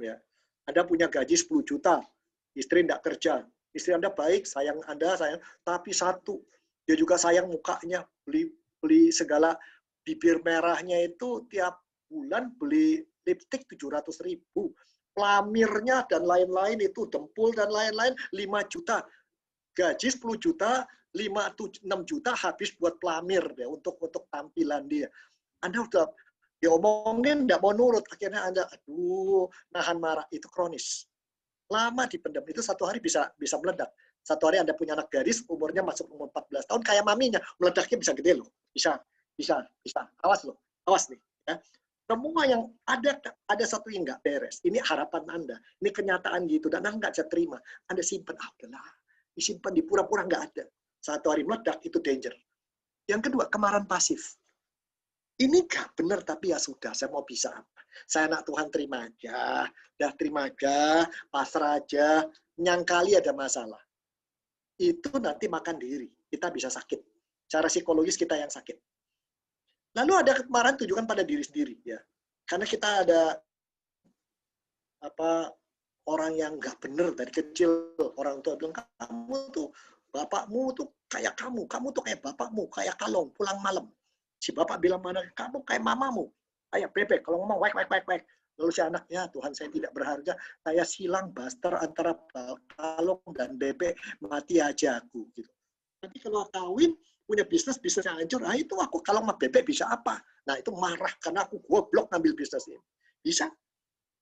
[SPEAKER 1] ya. Anda punya gaji 10 juta. Istri tidak kerja. Istri Anda baik, sayang Anda, sayang. Tapi satu, Dia juga sayang mukanya, beli segala bibir merahnya itu tiap bulan beli lipstik 700.000. Pelamirnya dan lain-lain itu, dempul dan lain-lain 5 juta. Gaji 10 juta, 6 juta habis buat pelamir ya, untuk tampilan dia. Anda udah diomongin, nggak mau nurut, akhirnya Anda, aduh, nahan marah, itu kronis. Lama dipendam, itu satu hari bisa meledak. Satu hari Anda punya anak gadis, umurnya masuk umur 14 tahun, kayak maminya, meledaknya bisa gede loh. Bisa. Awas loh, awas nih. Ya. Semua yang ada satu yang nggak beres. Ini harapan Anda, ini kenyataan gitu, dan Anda nggak bisa terima. Anda simpan, udahlah, disimpan, di pura-pura nggak ada. Satu hari meledak, itu danger. Yang kedua, kemarahan pasif. Ini gak benar, tapi ya sudah, saya mau bisa apa? Saya anak Tuhan, terima aja. Dah terima aja, pasrah aja, nyangkali ada masalah. Itu nanti makan diri, kita bisa sakit. Secara psikologis kita yang sakit. Lalu ada kemarahan tujukan pada diri sendiri, ya. Karena kita ada orang yang gak benar dari kecil. Orang tua bilang, kamu tuh, bapakmu tuh kayak kamu tuh kayak bapakmu, kayak kalong, pulang malam. Si bapak bilang, mana kamu kayak mamamu, kayak bebek, kalau ngomong wek. Lalu si anaknya, Tuhan saya tidak berharga, saya silang baster antara kalong dan bebek, mati aja aku. Gitu. Nanti kalau kawin, punya bisnisnya hancur, nah itu aku kalau sama bebek bisa apa? Nah itu marah, karena aku goblok ngambil bisnis ini. Bisa.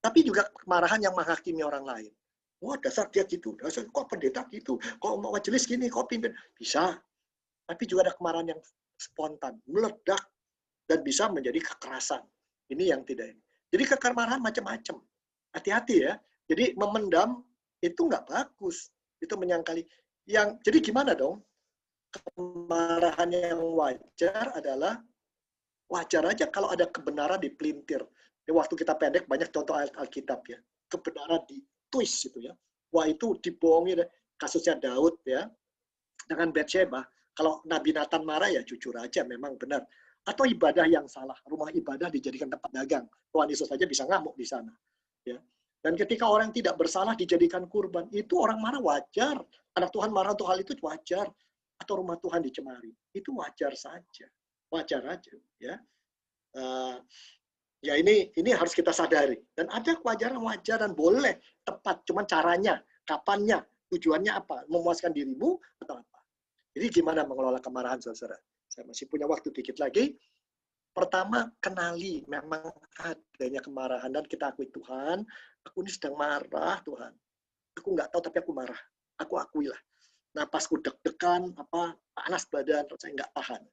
[SPEAKER 1] Tapi juga kemarahan yang menghakimi orang lain. Wah dasar dia gitu, dasar kok pendeta gitu, kok mau majelis gini, kok pimpin. Bisa. Tapi juga ada kemarahan yang spontan, meledak, dan bisa menjadi kekerasan. Ini yang tidak ini. Jadi kemarahan macam-macam. Hati-hati ya. Jadi memendam itu nggak bagus. Itu menyangkali. Jadi gimana dong? Kemarahan yang wajar adalah wajar aja kalau ada kebenaran dipelintir. Waktu kita pendek banyak contoh ayat Alkitab ya. Kebenaran di twist itu ya. Wah itu dibohongi kasusnya Daud ya. Dengan Batsheba. Kalau Nabi Nathan marah ya jujur aja memang benar. Atau ibadah yang salah, rumah ibadah dijadikan tempat dagang. Tuhan Yesus saja bisa ngamuk di sana. Ya. Dan ketika orang tidak bersalah dijadikan kurban, itu orang marah wajar. Anak Tuhan marah untuk hal itu wajar. Atau rumah Tuhan dicemari, itu wajar saja. Wajar aja. Ya, ya ini harus kita sadari. Dan ada kewajaran wajar dan boleh tepat. Cuman caranya, kapannya, tujuannya apa? Memuaskan dirimu atau apa? Jadi gimana mengelola kemarahan, saudara? Saya masih punya waktu dikit lagi. Pertama, kenali memang adanya kemarahan dan kita akui Tuhan, aku ini sedang marah Tuhan. Aku nggak tahu tapi aku marah. Aku akuilah. Napasku deg-degan, panas badan, saya nggak tahan.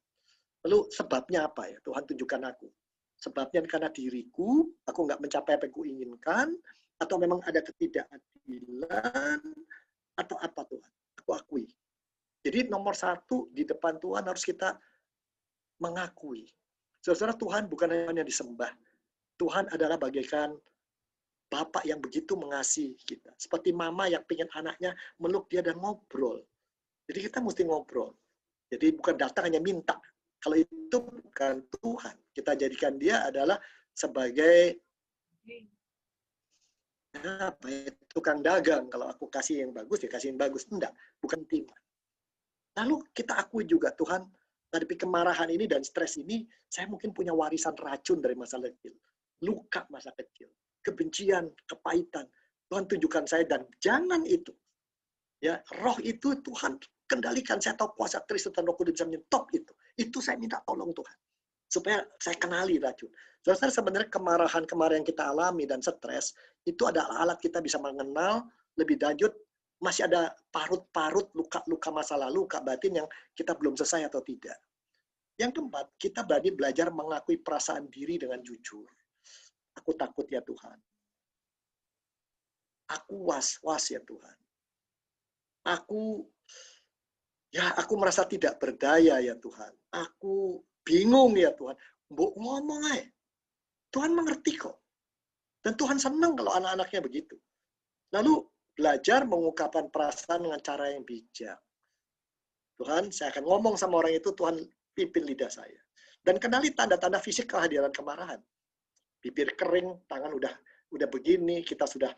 [SPEAKER 1] Lalu sebabnya apa ya? Tuhan tunjukkan aku. Sebabnya karena diriku, aku nggak mencapai apa yang kuinginkan, atau memang ada ketidakadilan, atau apa Tuhan? Aku akui. Jadi nomor satu di depan Tuhan harus kita mengakui. Saudara, Tuhan bukan hanya disembah. Tuhan adalah bagaikan Bapak yang begitu mengasihi kita. Seperti mama yang pengen anaknya meluk dia dan ngobrol. Jadi kita mesti ngobrol. Jadi bukan datang hanya minta. Kalau itu bukan Tuhan. Kita jadikan dia adalah sebagai tukang dagang. Kalau aku kasih yang bagus, ya kasih yang bagus. Enggak, bukan tim. Lalu kita akui juga, Tuhan, dari kemarahan ini dan stres ini, saya mungkin punya warisan racun dari masa kecil. Luka masa kecil. Kebencian, kepahitan. Tuhan tunjukkan saya, dan jangan itu. Ya, roh itu Tuhan kendalikan. Saya tahu kuasa Kristus dan Roh Kudus bisa menyetop itu. Itu saya minta tolong Tuhan. Supaya saya kenali racun. Saudara, sebenarnya kemarahan yang kita alami dan stres, itu adalah alat kita bisa mengenal lebih lanjut. Masih ada parut-parut luka-luka masa lalu, luka batin yang kita belum selesai atau tidak. Yang keempat, kita berani belajar mengakui perasaan diri dengan jujur. Aku takut ya Tuhan. Aku was-was ya Tuhan. Aku merasa tidak berdaya ya Tuhan. Aku bingung ya Tuhan. Mbok ngomong aja. Tuhan mengerti kok. Dan Tuhan senang kalau anak-anaknya begitu. Lalu belajar mengungkapkan perasaan dengan cara yang bijak. Tuhan, saya akan ngomong sama orang itu, Tuhan pimpin lidah saya. Dan kenali tanda-tanda fisik kehadiran kemarahan. Bibir kering, tangan udah begini, kita sudah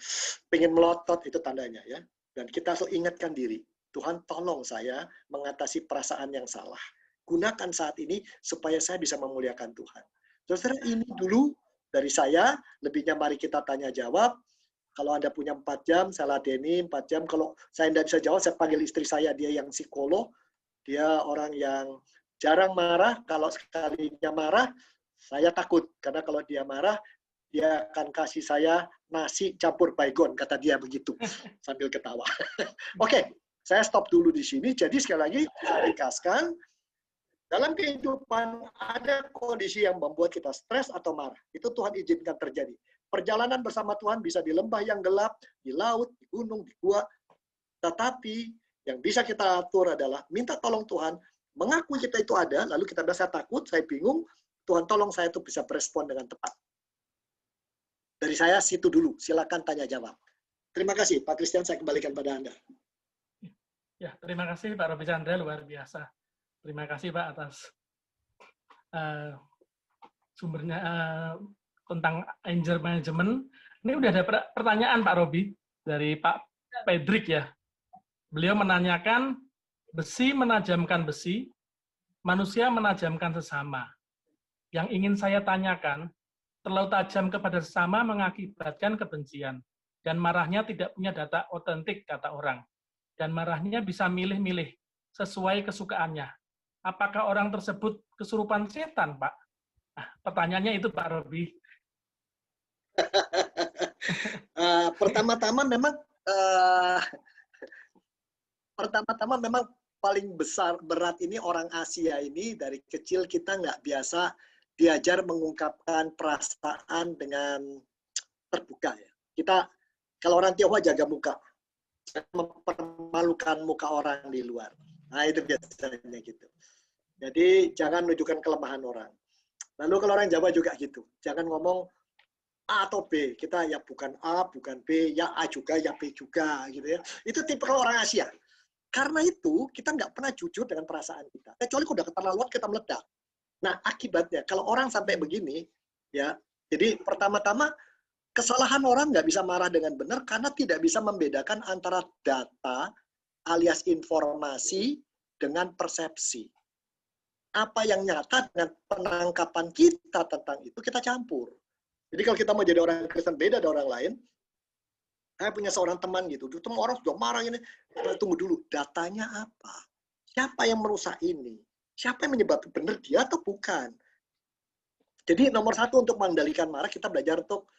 [SPEAKER 1] pengen melotot, itu tandanya ya. Dan kita harus ingatkan diri. Tuhan tolong saya mengatasi perasaan yang salah. Gunakan saat ini supaya saya bisa memuliakan Tuhan. Saudara, ini dulu dari saya. Lebihnya mari kita tanya jawab. Kalau Anda punya 4 jam, saya ladeni 4 jam. Kalau saya tidak bisa jawab, saya panggil istri saya. Dia yang psikolog. Dia orang yang jarang marah. Kalau sekalinya marah, saya takut. Karena kalau dia marah, dia akan kasih saya nasi campur baygon. Kata dia begitu. Sambil ketawa. Oke, saya stop dulu di sini. Jadi sekali lagi, saya ringkaskan. Dalam kehidupan ada kondisi yang membuat kita stres atau marah. Itu Tuhan izinkan terjadi. Perjalanan bersama Tuhan bisa di lembah yang gelap, di laut, di gunung, di gua. Tetapi yang bisa kita atur adalah minta tolong Tuhan, mengakui kita itu ada, lalu kita biasa takut, saya bingung, Tuhan tolong saya itu bisa berespon dengan tepat. Dari saya situ dulu, silakan tanya jawab. Terima kasih, Pak Christian, saya kembalikan pada Anda.
[SPEAKER 3] Ya, terima kasih Pak Robi Chandra, luar biasa. Terima kasih Pak atas sumbernya tentang anger management. Ini udah ada pertanyaan Pak Robi dari Pak Pedrik ya. Beliau menanyakan, besi menajamkan besi, manusia menajamkan sesama. Yang ingin saya tanyakan, terlalu tajam kepada sesama mengakibatkan kebencian, dan marahnya tidak punya data otentik, kata orang. Dan marahnya bisa milih-milih sesuai kesukaannya. Apakah orang tersebut kesurupan setan, Pak? Nah, pertanyaannya itu, Pak Robi.
[SPEAKER 1] Pertama-tama memang paling besar berat ini orang Asia ini dari kecil kita nggak biasa diajar mengungkapkan perasaan dengan terbuka ya. Kita kalau orang Tionghoa jaga muka, mempermalukan muka orang di luar. Nah itu biasanya gitu. Jadi jangan menunjukkan kelemahan orang. Lalu kalau orang Jawa juga gitu, jangan ngomong A atau B, kita ya bukan A, bukan B, ya A juga, ya B juga, gitu ya. Itu tipe orang Asia. Karena itu kita nggak pernah jujur dengan perasaan kita. Kecuali kalau udah keterlaluan kita meledak. Nah akibatnya kalau orang sampai begini, ya, jadi pertama-tama kesalahan orang nggak bisa marah dengan benar karena tidak bisa membedakan antara data alias informasi dengan persepsi. Apa yang nyata dengan penangkapan kita tentang itu kita campur. Jadi kalau kita mau jadi orang Kristen beda dari orang lain, saya punya seorang teman gitu, semua orang sudah marah ini, tunggu dulu, datanya apa? Siapa yang merusak ini? Siapa yang menyebabkan benar dia atau bukan? Jadi nomor satu untuk mengendalikan marah, kita belajar untuk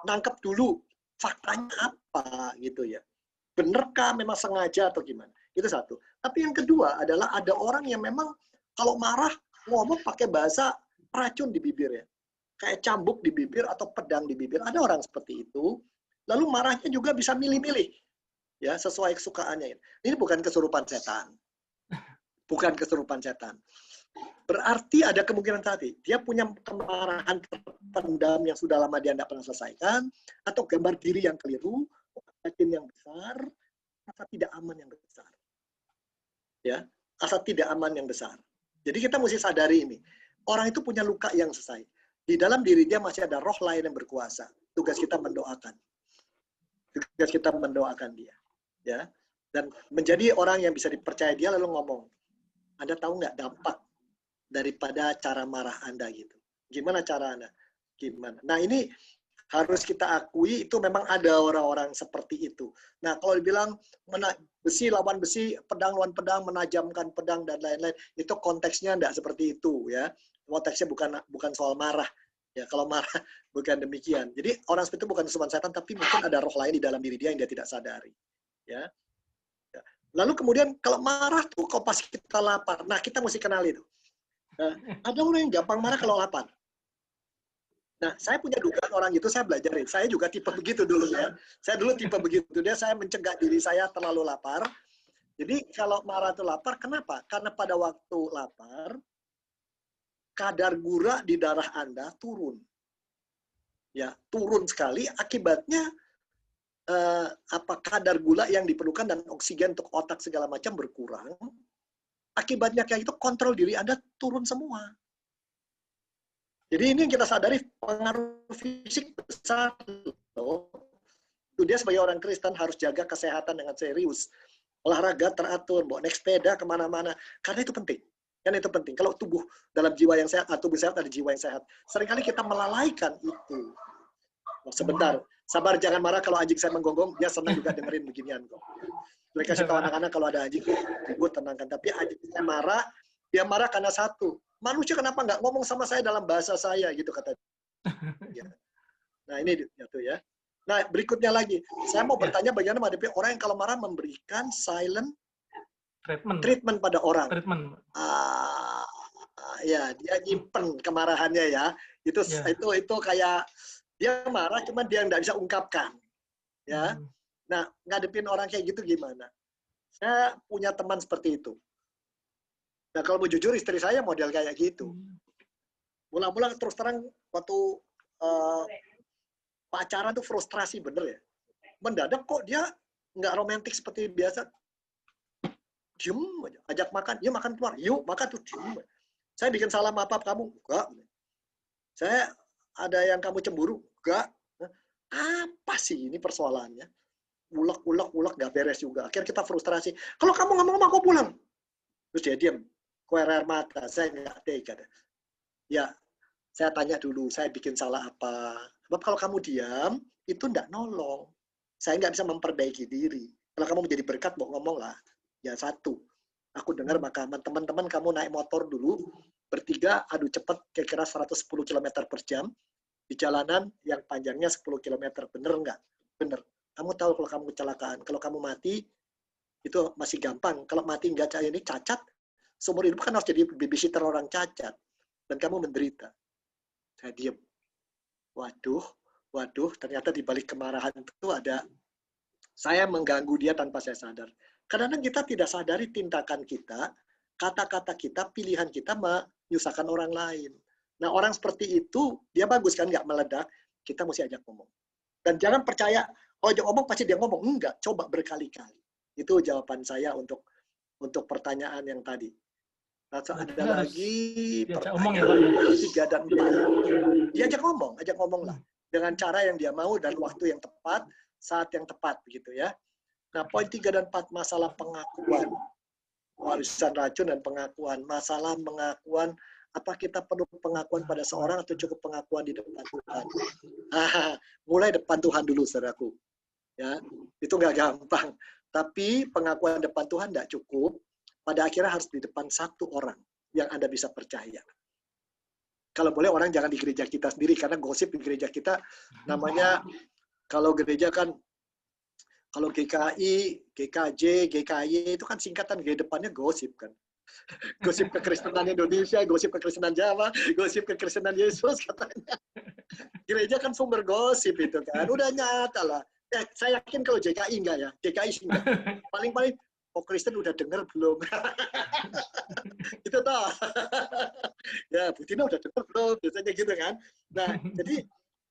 [SPEAKER 1] nangkep dulu faktanya apa gitu ya. Benerkah memang sengaja atau gimana? Itu satu. Tapi yang kedua adalah ada orang yang memang kalau marah ngomong pakai bahasa racun di bibir ya. Kayak cambuk di bibir atau pedang di bibir. Ada orang seperti itu. Lalu marahnya juga bisa milih-milih. Ya, sesuai kesukaannya. Ini bukan kesurupan setan. Bukan kesurupan setan. Berarti ada kemungkinan tadi. Dia punya kemarahan terpendam yang sudah lama dia tidak pernah selesaikan. Atau gambar diri yang keliru. Batin yang besar. Rasa tidak aman yang besar. Ya, rasa tidak aman yang besar. Jadi kita mesti sadari ini. Orang itu punya luka yang selesai. Di dalam diri dia masih ada roh lain yang berkuasa. Tugas kita mendoakan. Tugas kita mendoakan dia. Ya. Dan menjadi orang yang bisa dipercaya dia lalu ngomong, Anda tahu nggak dampak daripada cara marah Anda gitu. Gimana cara Anda? Gimana? Nah ini harus kita akui itu memang ada orang-orang seperti itu. Nah kalau dibilang besi lawan besi, pedang lawan pedang, menajamkan pedang dan lain-lain, itu konteksnya enggak seperti itu ya. Konteksnya bukan soal marah. Ya kalau marah bukan demikian. Jadi orang seperti itu bukan kesurupan setan, tapi mungkin ada roh lain di dalam diri dia yang dia tidak sadari. Ya. Lalu kemudian kalau marah tuh kalau pas kita lapar, nah kita mesti kenal itu. Nah, ada orang yang gampang marah kalau lapar. Nah, saya punya dugaan orang itu saya belajarin. Saya juga tipe begitu dulu ya. Saya dulu tipe begitu. Saya mencegah diri saya terlalu lapar. Jadi kalau marah itu lapar, kenapa? Karena pada waktu lapar, kadar gula di darah Anda turun. Ya, turun sekali. Akibatnya kadar gula yang diperlukan dan oksigen untuk otak segala macam berkurang. Akibatnya kayak itu kontrol diri Anda turun semua. Jadi ini yang kita sadari pengaruh fisik besar loh. Dia sebagai orang Kristen harus jaga kesehatan dengan serius. olahraga teratur, bawa naik sepeda kemana-mana, karena itu penting. Kan itu penting. Kalau tubuh dalam jiwa yang sehat, tubuh sehat ada jiwa yang sehat. Seringkali kita melalaikan itu. Oh, sebentar, sabar jangan marah kalau anjing saya menggonggong, dia senang juga dengerin beginian kok. Mereka kasih tahu anak-anak kalau ada anjing ribut tenangkan. Tapi anjing saya marah, dia marah karena satu. Manusia kenapa nggak ngomong sama saya dalam bahasa saya gitu kata dia. Nah ini itu ya. Nah berikutnya lagi, saya mau bertanya bagaimana menghadapi orang yang kalau marah memberikan silent treatment pada orang. Ya dia nyimpen kemarahannya ya. Itu kayak dia marah cuman dia nggak bisa ungkapkan. Ya. Nah ngadepin orang kayak gitu gimana? Saya punya teman seperti itu. Nah kalau mau jujur istri saya model kayak gitu. Mula-mula terus terang waktu pacaran tuh frustrasi bener ya. Mendadak kok dia nggak romantis seperti biasa. Diem aja. Ajak makan, yuk makan keluar. Yuk makan tuh diem. Saya bikin salah apa kamu? Enggak. Saya ada yang kamu cemburu? Enggak. Apa sih ini persoalannya? Ulek nggak beres juga. Akhirnya kita frustrasi. Kalau kamu ngomong aku pulang. Terus dia diem. Keluar air mata. Saya nggak tega. Ya, saya tanya dulu. Saya bikin salah apa? Sebab kalau kamu diam, itu nggak nolong. Saya nggak bisa memperbaiki diri. Kalau kamu menjadi berkat, mau ngomong lah. Ya satu. Aku dengar maka teman-teman kamu naik motor dulu. Bertiga, adu cepat kira-kira 110 km per jam. Di jalanan yang panjangnya 10 km. Bener nggak? Bener. Kamu tahu kalau kamu kecelakaan. Kalau kamu mati, itu masih gampang. Kalau mati nggak ini cacat, seumur hidup kan harus jadi babysitter orang cacat. Dan kamu menderita. Saya diam. Waduh, ternyata di balik kemarahan itu ada saya mengganggu dia tanpa saya sadar. Kadang-kadang kita tidak sadari tindakan kita, kata-kata kita, pilihan kita menyusahkan orang lain. Nah, orang seperti itu, dia bagus kan, nggak meledak, kita mesti ajak ngomong. Dan jangan percaya, oh ajak ngomong pasti dia ngomong. Enggak, coba berkali-kali. Itu jawaban saya untuk pertanyaan yang tadi. Nah, ada lagi pertanyaan 3 dan 4. Diajak ngomong lah. Dengan cara yang dia mau dan waktu yang tepat, saat yang tepat begitu ya. Nah, poin 3 dan 4 masalah pengakuan. Warisan racun dan pengakuan. Masalah pengakuan, apa kita perlu pengakuan pada seorang atau cukup pengakuan di depan Tuhan? Mulai depan Tuhan dulu, saudaraku. Ya, itu nggak gampang. Tapi pengakuan depan Tuhan nggak cukup. Pada akhirnya harus di depan satu orang yang Anda bisa percaya. Kalau boleh orang jangan di gereja kita sendiri, karena gosip di gereja kita namanya, kalau gereja kan, kalau GKI, GKJ, GKY itu kan singkatan, di depannya gosip kan. Gosip kekristenan Indonesia, gosip kekristenan Jawa, gosip kekristenan Yesus katanya. Gereja kan sumber gosip itu kan, udah nyata lah. Ya, saya yakin kalau JKI enggak ya, GKI sih enggak. Paling-paling, oh Kristen udah dengar belum? Itu toh. Ya, Bu Tina udah dengar belum? Biasanya gitu kan. Nah, jadi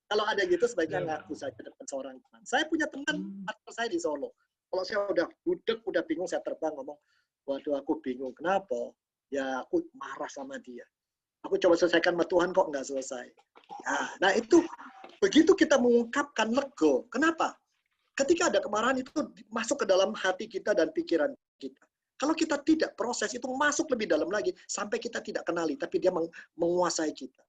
[SPEAKER 1] kalau ada gitu sebaiknya ngaku saja depan seorang teman. Saya punya teman, partner saya di Solo. Kalau saya udah budek, udah bingung, saya terbang ngomong, waduh aku bingung. Kenapa? Ya aku marah sama dia. Aku coba selesaikan sama Tuhan kok nggak selesai. Nah itu, begitu kita mengungkapkan lego. Kenapa? Ketika ada kemarahan itu masuk ke dalam hati kita dan pikiran kita. Kalau kita tidak proses, itu masuk lebih dalam lagi. Sampai kita tidak kenali, tapi dia menguasai kita.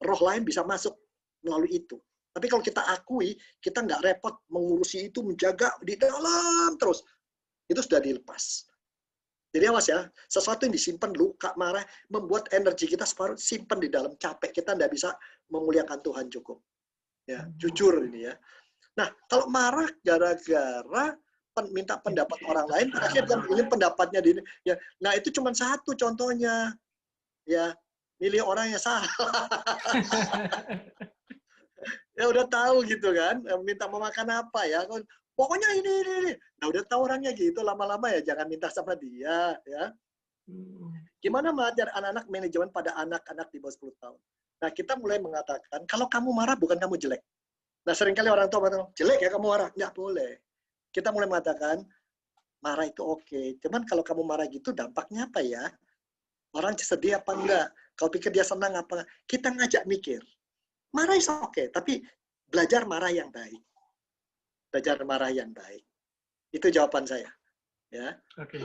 [SPEAKER 1] Roh lain bisa masuk melalui itu. Tapi kalau kita akui, kita nggak repot mengurusi itu, menjaga di dalam terus. Itu sudah dilepas. Jadi awas ya, sesuatu yang disimpan, luka, marah, membuat energi kita separuh simpan di dalam, capek. Kita nggak bisa memuliakan Tuhan cukup. Ya, jujur ini ya. Nah, kalau marah gara-gara minta pendapat orang lain, akhirnya ini pendapatnya di ini. Ya, nah itu cuma satu contohnya. Ya, milih orang yang salah. Ya udah tahu gitu kan, minta mau makan apa ya. Pokoknya ini. Nah udah tahu orangnya gitu, lama-lama ya jangan minta sama dia. Ya. Gimana mengajar anak-anak manajemen pada anak-anak di bawah 10 tahun? Nah kita mulai mengatakan, kalau kamu marah bukan kamu jelek. Nah seringkali orang tua mengatakan, jelek ya kamu marah. Nggak boleh. Kita mulai mengatakan, marah itu oke. Cuman kalau kamu marah gitu dampaknya apa ya? Orang sedih apa enggak? Kalau pikir dia senang apa enggak? Kita ngajak mikir. Marah is oke, tapi belajar marah yang baik. Belajar marah yang baik. Itu jawaban saya. Ya.
[SPEAKER 3] Oke.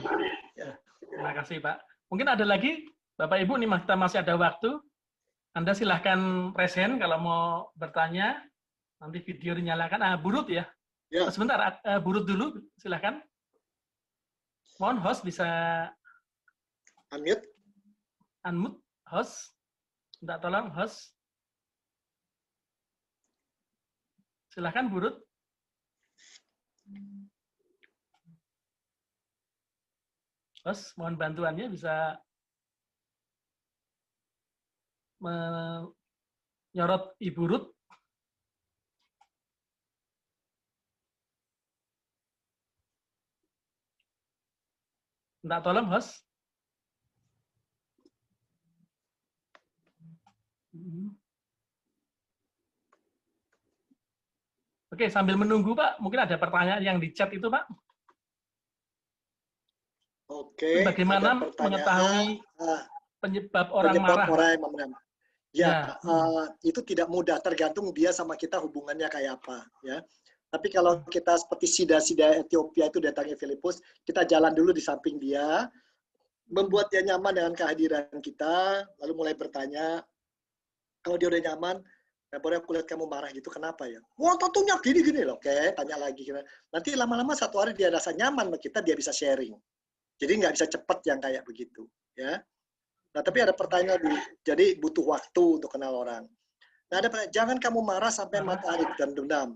[SPEAKER 1] Ya.
[SPEAKER 3] Terima kasih, Pak. Mungkin ada lagi, Bapak Ibu, nih kita masih ada waktu. Anda silahkan present kalau mau bertanya. Nanti video dinyalakan. Bu Ruth ya.
[SPEAKER 1] Ya.
[SPEAKER 3] Sebentar, Bu Ruth dulu, silahkan. Mohon host bisa
[SPEAKER 1] Unmute.
[SPEAKER 3] unmute host. Minta tolong host. Silahkan Bu Ruth. Host, mohon bantuannya bisa menyorot Ibu Ruth. Minta tolong host. Oke, sambil menunggu Pak, mungkin ada pertanyaan yang di chat itu Pak.
[SPEAKER 1] Oke.
[SPEAKER 3] Bagaimana mengetahui penyebab orang marah?
[SPEAKER 1] Orang yang marah. Ya, itu tidak mudah, tergantung dia sama kita hubungannya kayak apa. Ya. Tapi kalau kita seperti Sida Ethiopia itu datangnya Filipus, kita jalan dulu di samping dia, membuat dia nyaman dengan kehadiran kita, lalu mulai bertanya, kalau dia udah nyaman, boleh aku lihat kamu marah gitu, kenapa ya? Wah, tentunya gini-gini loh. Oke, tanya lagi. Nanti lama-lama satu hari dia rasa nyaman sama kita, dia bisa sharing. Jadi nggak bisa cepat yang kayak begitu. Ya. Nah, tapi ada pertanyaan dulu. Jadi butuh waktu untuk kenal orang. Nah, ada pertanyaan, jangan kamu marah sampai matahari dan dendam.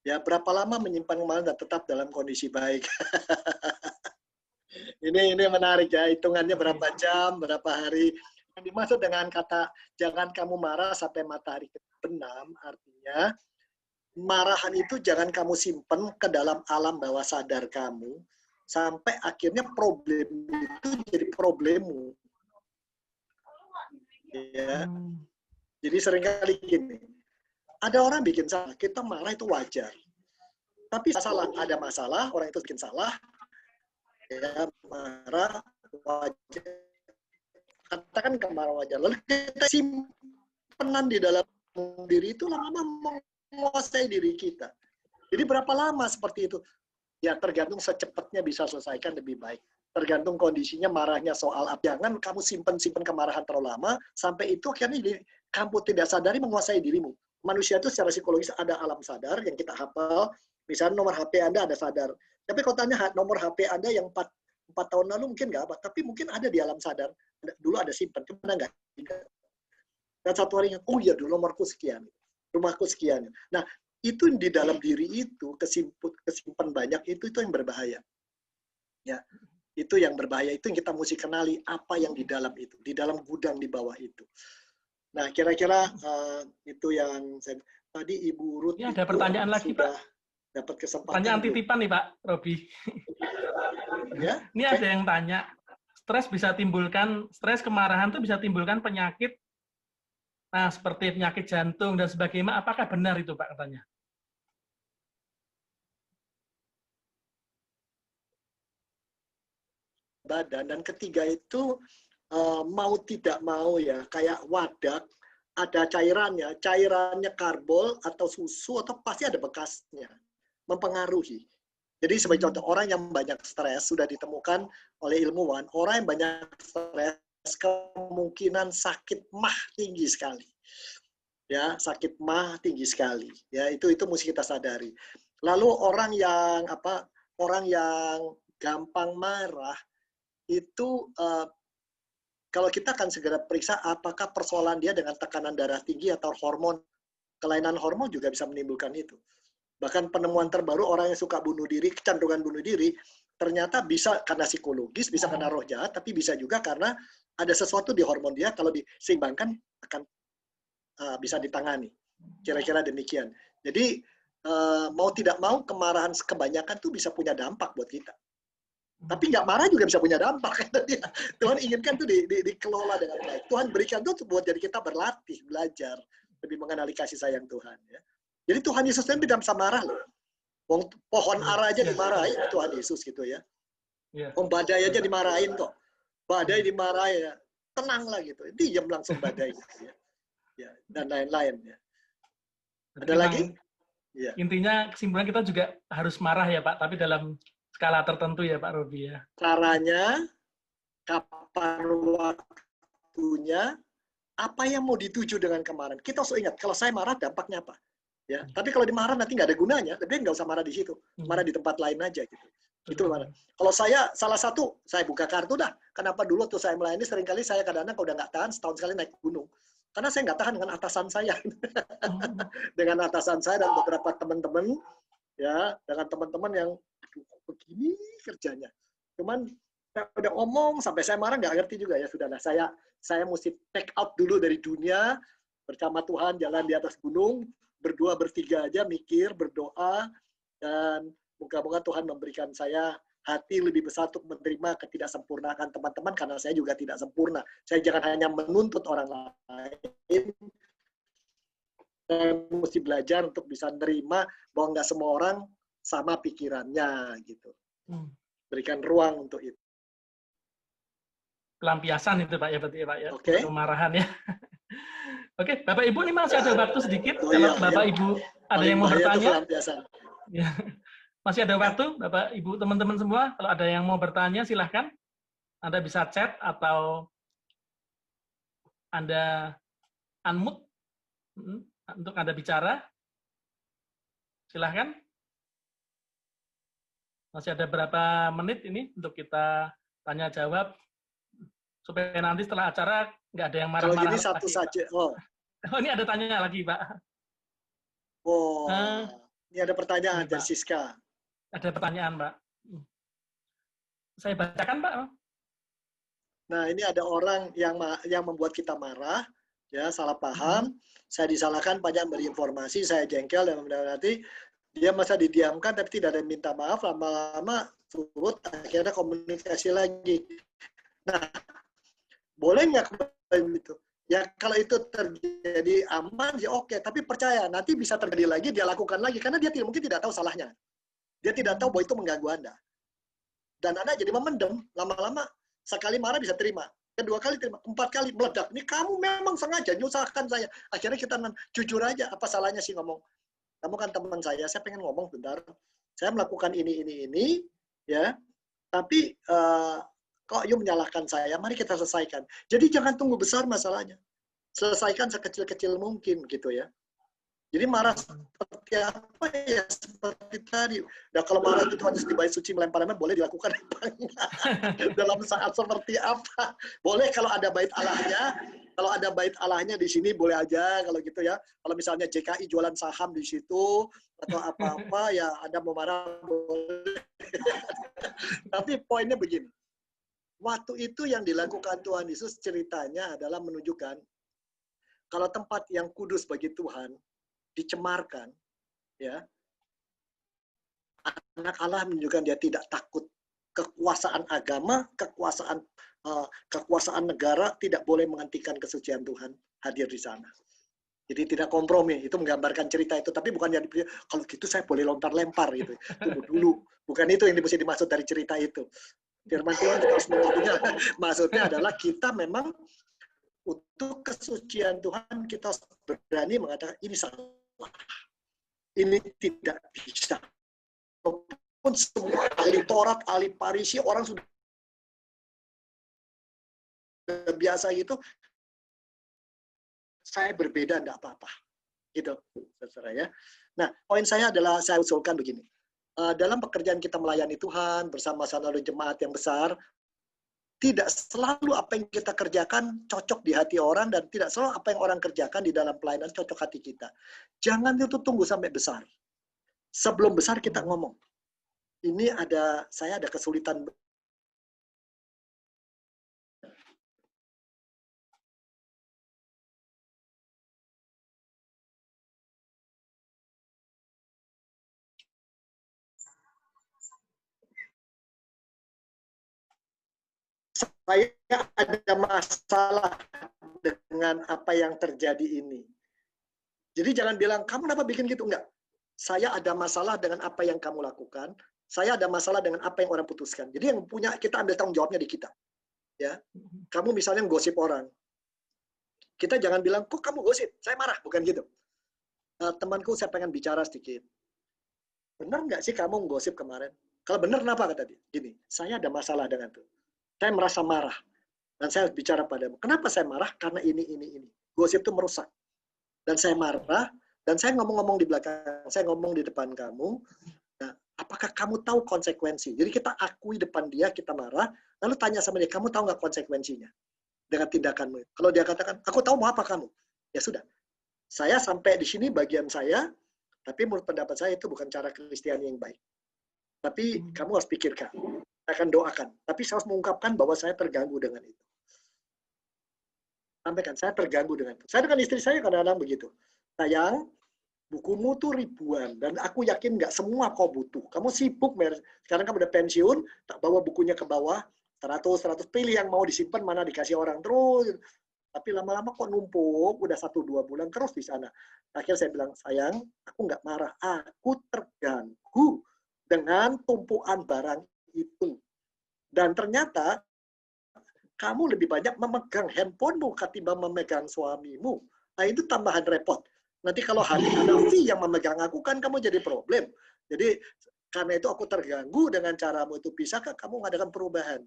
[SPEAKER 1] Ya, berapa lama menyimpan kemarahan dan tetap dalam kondisi baik? ini menarik ya, hitungannya berapa jam, berapa hari. Yang dimaksud dengan kata jangan kamu marah sampai matahari terbenam, artinya marahan itu jangan kamu simpen ke dalam alam bawah sadar kamu sampai akhirnya problem itu jadi problemmu. Ya. Jadi seringkali gini, ada orang bikin salah, kita marah itu wajar. Tapi ada masalah, orang itu bikin salah, ya marah wajar. Katakan kemarah wajar. Lalu kita simpenan di dalam diri itu lama-lama menguasai diri kita. Jadi berapa lama seperti itu? Ya tergantung secepatnya bisa selesaikan lebih baik. Tergantung kondisinya, marahnya soal apa. Jangan kamu simpen kemarahan terlalu lama, sampai itu akhirnya kamu tidak sadari menguasai dirimu. Manusia itu secara psikologis ada alam sadar yang kita hafal. Misalnya nomor HP Anda ada sadar. Tapi kalau tanya nomor HP Anda yang 4 tahun lalu mungkin nggak apa, tapi mungkin ada di alam sadar. Dulu ada simpan, cuma nggak ingat. Dan satu hari, oh iya dulu nomorku sekian, rumahku sekian. Nah, itu di dalam diri itu, kesimpan banyak itu yang berbahaya. Ya. Itu yang berbahaya, itu yang kita mesti kenali apa yang di dalam itu, di dalam gudang di bawah itu. Nah, kira-kira itu yang tadi Ibu Ruth
[SPEAKER 3] ini ada pertanyaan lagi Pak.
[SPEAKER 1] Dapat kesempatan.
[SPEAKER 3] Pertanyaan titipan nih Pak Robi.
[SPEAKER 1] Ya,
[SPEAKER 3] ini ada yang tanya, stres kemarahan itu bisa timbulkan penyakit, nah seperti penyakit jantung dan sebagainya. Apakah benar itu Pak katanya?
[SPEAKER 1] Badan, dan ketiga itu mau tidak mau ya kayak wadah ada cairannya karbol atau susu atau pasti ada bekasnya, mempengaruhi. Jadi sebagai contoh, orang yang banyak stres sudah ditemukan oleh ilmuwan, orang yang banyak stres kemungkinan sakit MAH tinggi sekali. Ya, sakit MAH tinggi sekali. Ya, itu mesti kita sadari. Lalu orang yang gampang marah itu kalau kita akan segera periksa apakah persoalan dia dengan tekanan darah tinggi atau hormon. Kelainan hormon juga bisa menimbulkan itu. Bahkan penemuan terbaru orang yang suka bunuh diri, kecenderungan bunuh diri, ternyata bisa karena psikologis, bisa karena roh jahat, tapi bisa juga karena ada sesuatu di hormon dia, kalau diseimbangkan akan bisa ditangani. Kira-kira demikian. Jadi mau tidak mau kemarahan kebanyakan itu bisa punya dampak buat kita. Tapi nggak marah juga bisa punya dampak. Tuhan inginkan itu dikelola dengan baik. Tuhan berikan itu buat jadi kita berlatih, belajar, lebih mengenali kasih sayang Tuhan. Ya. Jadi Tuhan Yesus itu tidak bisa marah loh. Pohon ara aja dimarahin Tuhan Yesus gitu ya. Badai aja dimarahin kok. Badai dimarahin ya. Tenang lah gitu. Diam langsung badai gitu ya. Ya, dan lain-lain ya. Ada lagi?
[SPEAKER 3] Ya. Intinya kesimpulan kita juga harus marah ya Pak, tapi dalam skala tertentu ya Pak Robi ya.
[SPEAKER 1] Caranya, kapan waktunya, apa yang mau dituju dengan kemarahan. Kita harus ingat, kalau saya marah dampaknya apa. Ya, tapi kalau dimarah nanti nggak ada gunanya, lebih nggak usah marah di situ, marah di tempat lain aja gitu. Itu mana? Kalau saya salah satu, saya buka kartu dah. Kenapa dulu tuh saya melayani seringkali saya kadang-kadang kalau udah nggak tahan setahun sekali naik gunung. Karena saya nggak tahan dengan atasan saya, dengan atasan saya dan beberapa teman-teman, ya, dengan teman-teman yang aduh kok begini kerjanya. Cuman saya udah omong sampai saya marah nggak ngerti juga ya sudahlah saya mesti take out dulu dari dunia bersama Tuhan jalan di atas gunung. Berdua bertiga aja mikir, berdoa, dan moga-moga Tuhan memberikan saya hati lebih besar untuk menerima ketidaksempurnaan teman-teman, karena saya juga tidak sempurna. Saya jangan hanya menuntut orang lain, saya mesti belajar untuk bisa menerima bahwa nggak semua orang sama pikirannya, gitu. Berikan ruang untuk itu.
[SPEAKER 3] Pelampiasan itu Pak ya, berarti ya Pak ya,
[SPEAKER 1] Okay.
[SPEAKER 3] kemarahan ya. Oke, Bapak Ibu ini masih ada waktu sedikit.
[SPEAKER 1] Oh,
[SPEAKER 3] kalau
[SPEAKER 1] iya,
[SPEAKER 3] Bapak Ibu ada yang mau bertanya,
[SPEAKER 1] ya.
[SPEAKER 3] Masih ada waktu, Bapak Ibu teman-teman semua. Kalau ada yang mau bertanya, silahkan. Anda bisa chat atau Anda unmute untuk Anda bicara. Silahkan. Masih ada berapa menit ini untuk kita tanya jawab supaya nanti setelah acara nggak ada yang marah-marah.
[SPEAKER 1] Kalau gini satu
[SPEAKER 3] lagi,
[SPEAKER 1] saja. Oh,
[SPEAKER 3] ini ada tanya lagi, Pak.
[SPEAKER 1] Oh, ini ada pertanyaan
[SPEAKER 3] ini,
[SPEAKER 1] dari Siska.
[SPEAKER 3] Ada pertanyaan, Pak. Saya bacakan, Pak.
[SPEAKER 1] Nah, ini ada orang yang membuat kita marah, ya, salah paham. Saya disalahkan, banyak beri informasi, saya jengkel dan mendadak dia masa didiamkan tapi tidak ada yang minta maaf, lama-lama turut akhirnya komunikasi lagi. Nah, boleh nggak kembali itu? Ya kalau itu terjadi aman ya oke, tapi percaya nanti bisa terjadi lagi, dia lakukan lagi karena dia mungkin tidak tahu salahnya. Dia tidak tahu bahwa itu mengganggu Anda. Dan Anda jadi memendam, lama-lama sekali marah bisa terima, kedua kali terima, 4 kali meledak. Ini kamu memang sengaja nyusahkan saya. Akhirnya kita jujur aja, apa salahnya sih ngomong? Kamu kan teman saya pengen ngomong bentar. Saya melakukan ini, ya. Tapi kok you menyalahkan saya? Mari kita selesaikan. Jadi jangan tunggu besar masalahnya. Selesaikan sekecil-kecil mungkin gitu ya. Jadi marah seperti apa ya? Seperti tadi. Nah, kalau marah itu harus di bait suci melempar-lempar, boleh dilakukan apa enggak? Dalam saat seperti apa? Boleh kalau ada bait Allahnya. Kalau ada bait Allahnya di sini boleh aja kalau gitu ya. Kalau misalnya JKI jualan saham di situ atau apa-apa ya Anda mau marah boleh. Tapi poinnya begini. Waktu itu yang dilakukan Tuhan Yesus ceritanya adalah menunjukkan kalau tempat yang kudus bagi Tuhan dicemarkan, ya, anak Allah menunjukkan dia tidak takut. Kekuasaan agama, kekuasaan negara tidak boleh menghentikan kesucian Tuhan hadir di sana. Jadi tidak kompromi. Itu menggambarkan cerita itu. Tapi bukan yang kalau gitu saya boleh lempar-lempar gitu. Tunggu dulu. Bukan itu yang dimaksud dari cerita itu. Firman Tuhan harus mengertinya. Maksudnya adalah kita memang untuk kesucian Tuhan kita berani mengatakan ini salah. Ini tidak bisa. Walaupun semua ahli Taurat, ahli Farisi, orang sudah biasa gitu, saya berbeda, enggak apa-apa. Gitu, saudara ya. Nah, poin saya adalah, saya usulkan begini. Dalam pekerjaan kita melayani Tuhan, bersama saudara jemaat yang besar, tidak selalu apa yang kita kerjakan cocok di hati orang, dan tidak selalu apa yang orang kerjakan di dalam pelayanan cocok hati kita. Jangan itu tunggu sampai besar. Sebelum besar kita ngomong. Ini saya ada kesulitan. Saya ada masalah dengan apa yang terjadi ini. Jadi jangan bilang, kamu kenapa bikin gitu? Enggak. Saya ada masalah dengan apa yang kamu lakukan. Saya ada masalah dengan apa yang orang putuskan. Jadi yang punya, kita ambil tanggung jawabnya di kita. Ya, kamu misalnya gosip orang. Kita jangan bilang, kok kamu gosip? Saya marah. Bukan gitu. Temanku, saya pengen bicara sedikit. Benar nggak sih kamu gosip kemarin? Kalau benar kenapa kata dia? Gini, saya ada masalah dengan itu. Saya merasa marah. Dan saya bicara padamu. Kenapa saya marah? Karena ini. Gosip itu merusak. Dan saya marah, dan saya ngomong-ngomong di belakang, saya ngomong di depan kamu. Nah, apakah kamu tahu konsekuensi? Jadi kita akui depan dia, kita marah, lalu tanya sama dia, kamu tahu nggak konsekuensinya dengan tindakanmu? Kalau dia katakan, aku tahu mau apa kamu? Ya sudah. Saya sampai di sini bagian saya, tapi menurut pendapat saya itu bukan cara Kristiani yang baik. Tapi kamu harus pikirkan. Saya akan doakan. Tapi saya harus mengungkapkan bahwa saya terganggu dengan itu. Sampaikan, saya terganggu dengan itu. Saya dengan istri saya kadang-kadang begitu. Sayang, bukumu tuh ribuan. Dan aku yakin nggak semua kau butuh. Kamu sibuk, sekarang kamu udah pensiun, tak bawa bukunya ke bawah, 100, pilih yang mau disimpan, mana dikasih orang terus. Tapi lama-lama kok numpuk, udah 1-2 bulan terus di sana. Akhirnya saya bilang, sayang, aku nggak marah. Aku terganggu dengan tumpuan barang itu. Dan ternyata kamu lebih banyak memegang handphonemu ketimbang memegang suamimu. Nah, itu tambahan repot. Nanti kalau hari Hanafi yang memegang aku, kan kamu jadi problem. Jadi, karena itu aku terganggu dengan caramu itu. Bisakah kamu mengadakan perubahan?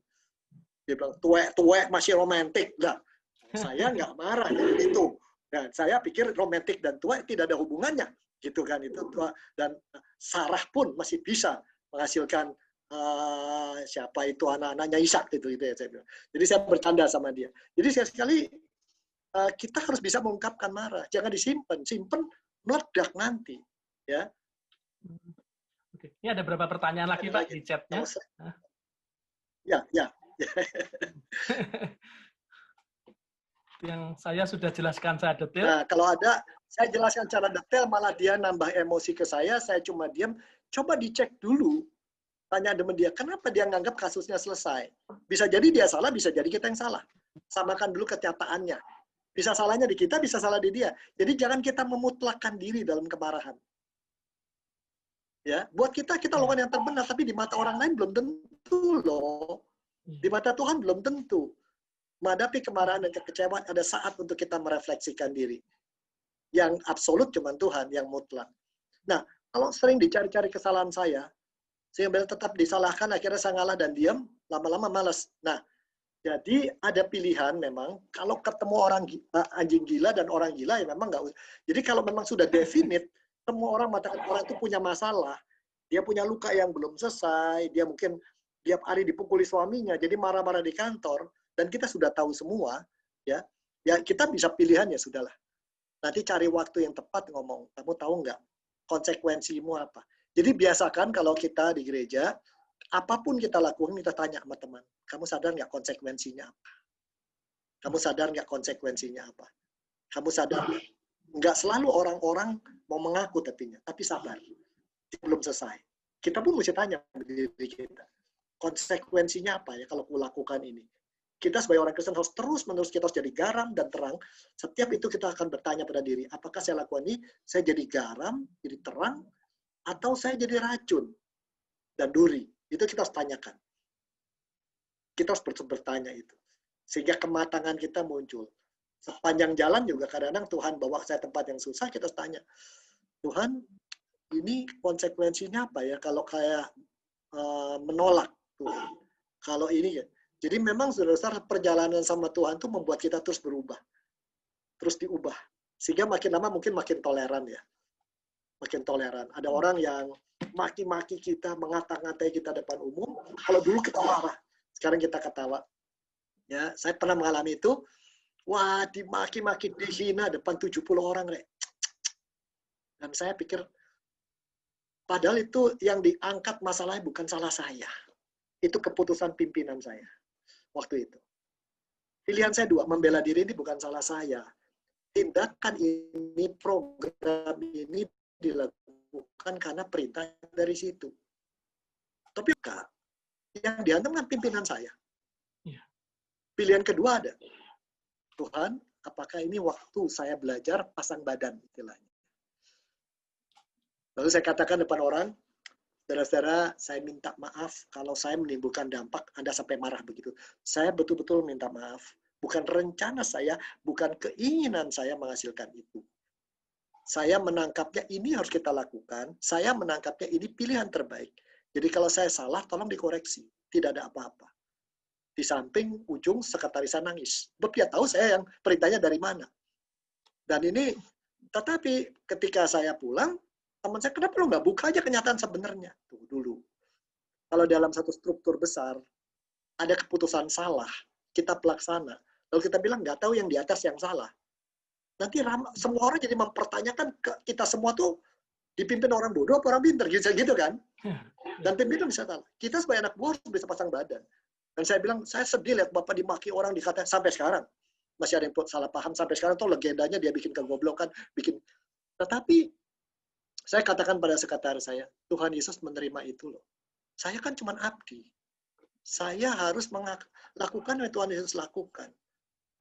[SPEAKER 1] Dia bilang, tuwek masih romantis. Nah, saya nggak marah dengan itu. Dan saya pikir romantis dan tuwek tidak ada hubungannya. Gitu kan, itu tua. Dan Sarah pun masih bisa menghasilkan siapa itu anak-anaknya Ishak itu ya saya bilang. Jadi saya bercanda sama dia. Jadi sekali kita harus bisa mengungkapkan marah, jangan disimpan, simpen meledak nanti, ya.
[SPEAKER 3] Oke. Ini ada beberapa pertanyaan lagi Pak di chatnya.
[SPEAKER 1] Ya.
[SPEAKER 3] Yang saya sudah jelaskan secara detail.
[SPEAKER 1] Nah, kalau ada, saya jelaskan secara detail, malah dia nambah emosi ke saya cuma diam. Coba dicek dulu. Tanya sama dia, kenapa dia nganggap kasusnya selesai? Bisa jadi dia salah, bisa jadi kita yang salah. Samakan dulu kenyataannya. Bisa salahnya di kita, bisa salah di dia. Jadi jangan kita memutlakkan diri dalam kemarahan. Ya, buat kita lakukan yang terbenar, tapi di mata orang lain belum tentu loh. Di mata Tuhan belum tentu. Menghadapi kemarahan dan kekecewaan ada saat untuk kita merefleksikan diri. Yang absolut cuma Tuhan, yang mutlak. Nah, kalau sering dicari-cari kesalahan saya, sehingga tetap disalahkan, akhirnya saya ngalah dan diam, lama-lama malas. Nah, jadi ada pilihan memang, kalau ketemu orang anjing gila dan orang gila, ya memang nggak usah. Jadi kalau memang sudah definite, semua orang mengatakan orang itu punya masalah, dia punya luka yang belum selesai, dia mungkin tiap hari dipukuli suaminya, jadi marah-marah di kantor, dan kita sudah tahu semua, ya kita bisa pilihan, ya sudahlah. Nanti cari waktu yang tepat ngomong, kamu tahu nggak konsekuensimu apa? Jadi biasakan kalau kita di gereja, apapun kita lakukan, kita tanya sama teman, kamu sadar nggak konsekuensinya apa? Kamu sadar nggak konsekuensinya apa? Kamu sadar nggak? Nggak selalu orang-orang mau mengaku tapi sabar. Belum selesai. Kita pun mesti tanya diri kita, konsekuensinya apa ya kalau aku lakukan ini? Kita sebagai orang Kristen harus terus-menerus, kita harus jadi garam dan terang. Setiap itu kita akan bertanya pada diri, apakah saya lakukan ini, saya jadi garam, jadi terang, atau saya jadi racun dan duri. Itu kita harus tanyakan. Kita harus bertanya itu. Sehingga kematangan kita muncul. Sepanjang jalan juga kadang-kadang Tuhan bawa saya tempat yang susah, kita harus tanya, Tuhan, ini konsekuensinya apa ya kalau kayak menolak Tuhan? Kalau ini ya. Jadi memang saudara-saudara, perjalanan sama Tuhan itu membuat kita terus berubah. Terus diubah. Sehingga makin lama mungkin makin toleran ya. Makin toleran. Ada orang yang maki-maki kita, mengata-ngatai kita depan umum. Kalau dulu kita marah, sekarang kita ketawa. Ya, saya pernah mengalami itu. Wah, dimaki-maki, dihina depan 70 orang. Dan saya pikir, padahal itu yang diangkat masalahnya bukan salah saya. Itu keputusan pimpinan saya waktu itu. Pilihan saya dua, membela diri ini bukan salah saya. Tindakan ini, program ini dilakukan karena perintah dari situ. Tapi yang dihantam kan pimpinan saya. Pilihan kedua ada, Tuhan, apakah ini waktu saya belajar pasang badan, istilahnya. Lalu saya katakan depan orang, saudara-saudara, saya minta maaf kalau saya menimbulkan dampak, Anda sampai marah begitu. Saya betul-betul minta maaf. Bukan rencana saya, bukan keinginan saya menghasilkan itu. Saya menangkapnya ini harus kita lakukan, saya menangkapnya ini pilihan terbaik. Jadi kalau saya salah, tolong dikoreksi. Tidak ada apa-apa. Di samping ujung sekretarisnya nangis. Sebab dia tahu saya yang perintahnya dari mana. Dan ini, tetapi ketika saya pulang, teman saya, kenapa lo nggak buka aja kenyataan sebenarnya? Tuh dulu. Kalau dalam satu struktur besar, ada keputusan salah, kita pelaksana. Lalu kita bilang, nggak tahu yang di atas yang salah. Nanti semua orang jadi mempertanyakan kita semua tuh dipimpin orang bodoh apa orang pintar, gitu kan? Dan pimpinan bisa salah. Kita sebagai anak buah harus bisa pasang badan. Dan saya bilang, saya sedih lihat Bapak dimaki orang, dikata sampai sekarang. Masih ada yang salah paham, sampai sekarang tuh legendanya dia bikin kegoblokan, bikin. Tetapi, saya katakan pada sekretaris saya, Tuhan Yesus menerima itu loh. Saya kan cuma abdi. Saya harus melakukan yang Tuhan Yesus lakukan.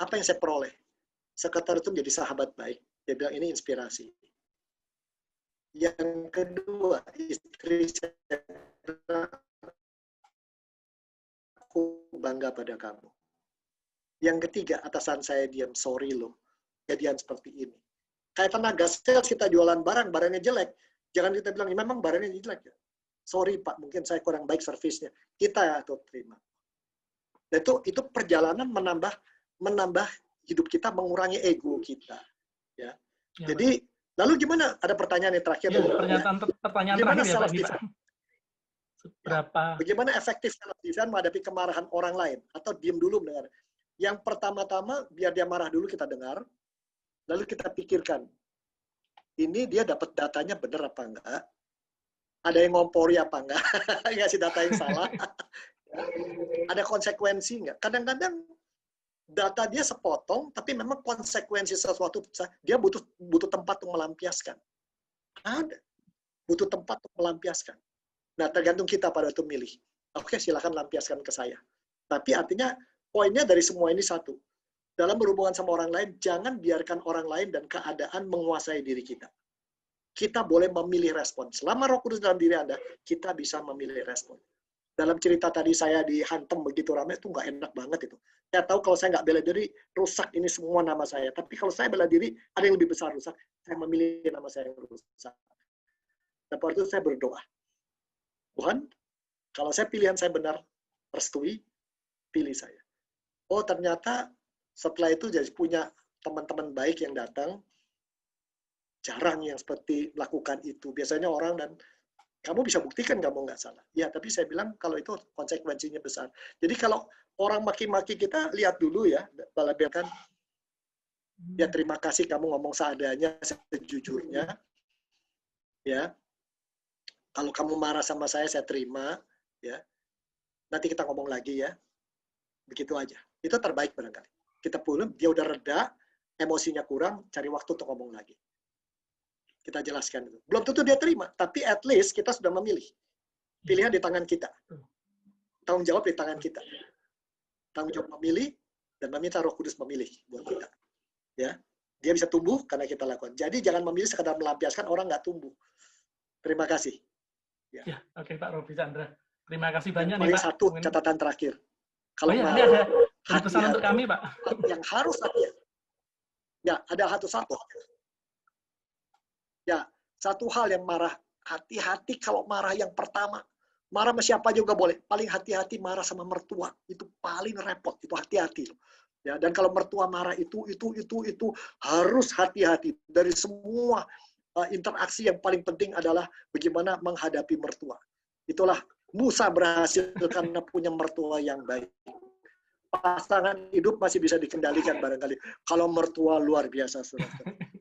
[SPEAKER 1] Apa yang saya peroleh? Sekretaris itu menjadi sahabat baik. Dia bilang, ini inspirasi. Yang kedua, istri saya, aku bangga pada kamu. Yang ketiga, atasan saya diam, sorry loh, kejadian seperti ini. Kayak tenaga sales, kita jualan barang, barangnya jelek. Jangan kita bilang, memang barangnya jelek ya. Sorry Pak, mungkin saya kurang baik servisnya. Kita tuh terima. Dan itu perjalanan menambah hidup kita, mengurangi ego kita. Ya. Jadi, lalu gimana? Ada pertanyaan yang terakhir.
[SPEAKER 3] Pertanyaan terakhir ya Pak.
[SPEAKER 1] Bagaimana efektif self defense menghadapi kemarahan orang lain? Atau diam dulu mendengar. Yang pertama-tama, biar dia marah dulu kita dengar. Lalu kita pikirkan, ini dia dapat datanya benar apa enggak? Ada yang ngompori apa enggak? Ngasih data yang salah. Ada konsekuensi enggak? Kadang-kadang data dia sepotong, tapi memang konsekuensi sesuatu, dia butuh tempat untuk melampiaskan. Ada. Butuh tempat untuk melampiaskan. Nah, tergantung kita pada waktu milih. Oke, silakan lampiaskan ke saya. Tapi artinya, poinnya dari semua ini satu. Dalam berhubungan sama orang lain, jangan biarkan orang lain dan keadaan menguasai diri kita. Kita boleh memilih respon. Selama Roh Kudus dalam diri Anda, kita bisa memilih respon. Dalam cerita tadi saya dihantam begitu ramai, itu nggak enak banget itu. Saya tahu kalau saya nggak bela diri, rusak ini semua nama saya. Tapi kalau saya bela diri, ada yang lebih besar rusak. Saya memilih nama saya yang rusak. Dan pada itu saya berdoa. Tuhan, kalau saya pilihan saya benar, restui, pilih saya. Oh, ternyata setelah itu jadi punya teman-teman baik yang datang, jarang yang seperti melakukan itu. Biasanya orang dan kamu bisa buktikan kamu nggak salah. Ya, tapi saya bilang kalau itu konsekuensinya besar. Jadi kalau orang maki-maki kita, lihat dulu ya, biarkan, ya terima kasih kamu ngomong seadanya, sejujurnya. Ya, kalau kamu marah sama saya terima, ya. Nanti kita ngomong lagi ya. Begitu aja. Itu terbaik barangkali. Kita pulang, dia udah reda, emosinya kurang, cari waktu untuk ngomong lagi. Kita jelaskan itu. Belum tentu dia terima, tapi at least kita sudah memilih. Pilihan di tangan kita. Tanggung jawab di tangan kita. Tanggung jawab memilih dan meminta Roh Kudus memilih buat kita. Ya, dia bisa tumbuh karena kita lakukan. Jadi jangan memilih sekadar melampiaskan, orang nggak tumbuh. Terima kasih.
[SPEAKER 3] Ya, oke Pak Robi Chandra. Terima kasih banyak
[SPEAKER 1] nih
[SPEAKER 3] Pak.
[SPEAKER 1] Satu catatan terakhir. Kalau
[SPEAKER 3] ini ada pesan untuk kami Pak.
[SPEAKER 1] Yang harus ya ada satu. Ya, satu hal yang marah. Hati-hati kalau marah yang pertama. Marah sama siapa juga boleh. Paling hati-hati marah sama mertua. Itu paling repot. Itu hati-hati. Ya, dan kalau mertua marah itu harus hati-hati. Dari semua interaksi yang paling penting adalah bagaimana menghadapi mertua. Itulah Musa berhasil karena punya mertua yang baik. Pasangan hidup masih bisa dikendalikan barangkali. Kalau mertua luar biasa, saudara.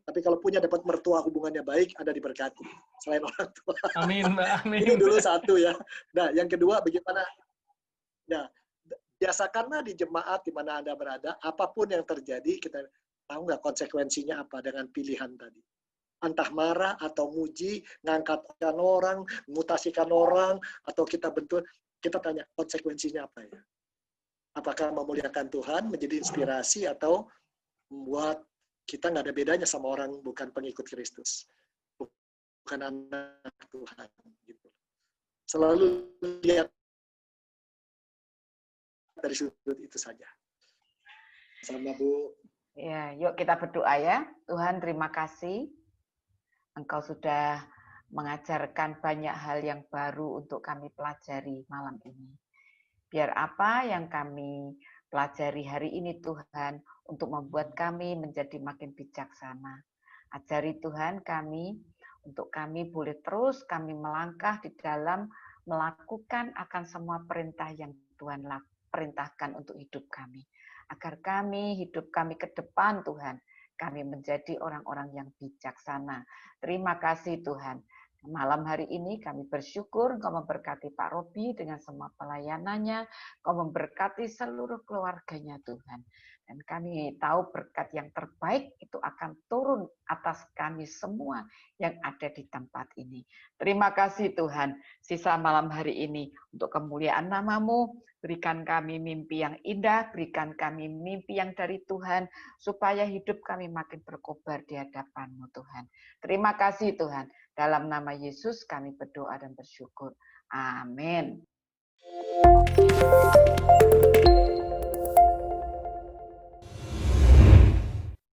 [SPEAKER 1] Tapi kalau punya dapat mertua hubungannya baik, ada diberkati. Selain orang tua.
[SPEAKER 3] Amin, Mbak. Amin.
[SPEAKER 1] Ini dulu satu ya. Nah, yang kedua bagaimana? Nah, biasakanlah di jemaat di mana Anda berada, apapun yang terjadi, kita tahu nggak konsekuensinya apa dengan pilihan tadi. Entah marah atau muji, ngangkatkan orang, mutasikan orang, atau kita bentuk, kita tanya konsekuensinya apa ya? Apakah memuliakan Tuhan, menjadi inspirasi, atau membuat kita nggak ada bedanya sama orang bukan pengikut Kristus, bukan anak Tuhan. Gitu. Selalu lihat dari sudut itu saja. Sama Bu.
[SPEAKER 2] Ya, yuk kita berdoa ya. Tuhan terima kasih. Engkau sudah mengajarkan banyak hal yang baru untuk kami pelajari malam ini. Biar apa yang kami pelajari hari ini Tuhan, untuk membuat kami menjadi makin bijaksana. Ajari Tuhan kami, untuk kami boleh terus kami melangkah di dalam melakukan akan semua perintah yang Tuhan perintahkan untuk hidup kami. Agar kami, hidup kami ke depan Tuhan, kami menjadi orang-orang yang bijaksana. Terima kasih Tuhan. Malam hari ini kami bersyukur Engkau memberkati Pak Robi dengan semua pelayanannya, Engkau memberkati seluruh keluarganya Tuhan. Dan kami tahu berkat yang terbaik itu akan turun atas kami semua yang ada di tempat ini. Terima kasih Tuhan, sisa malam hari ini untuk kemuliaan nama-Mu, berikan kami mimpi yang indah, berikan kami mimpi yang dari Tuhan, supaya hidup kami makin berkobar di hadapan-Mu Tuhan. Terima kasih Tuhan. Dalam nama Yesus kami berdoa dan bersyukur. Amin.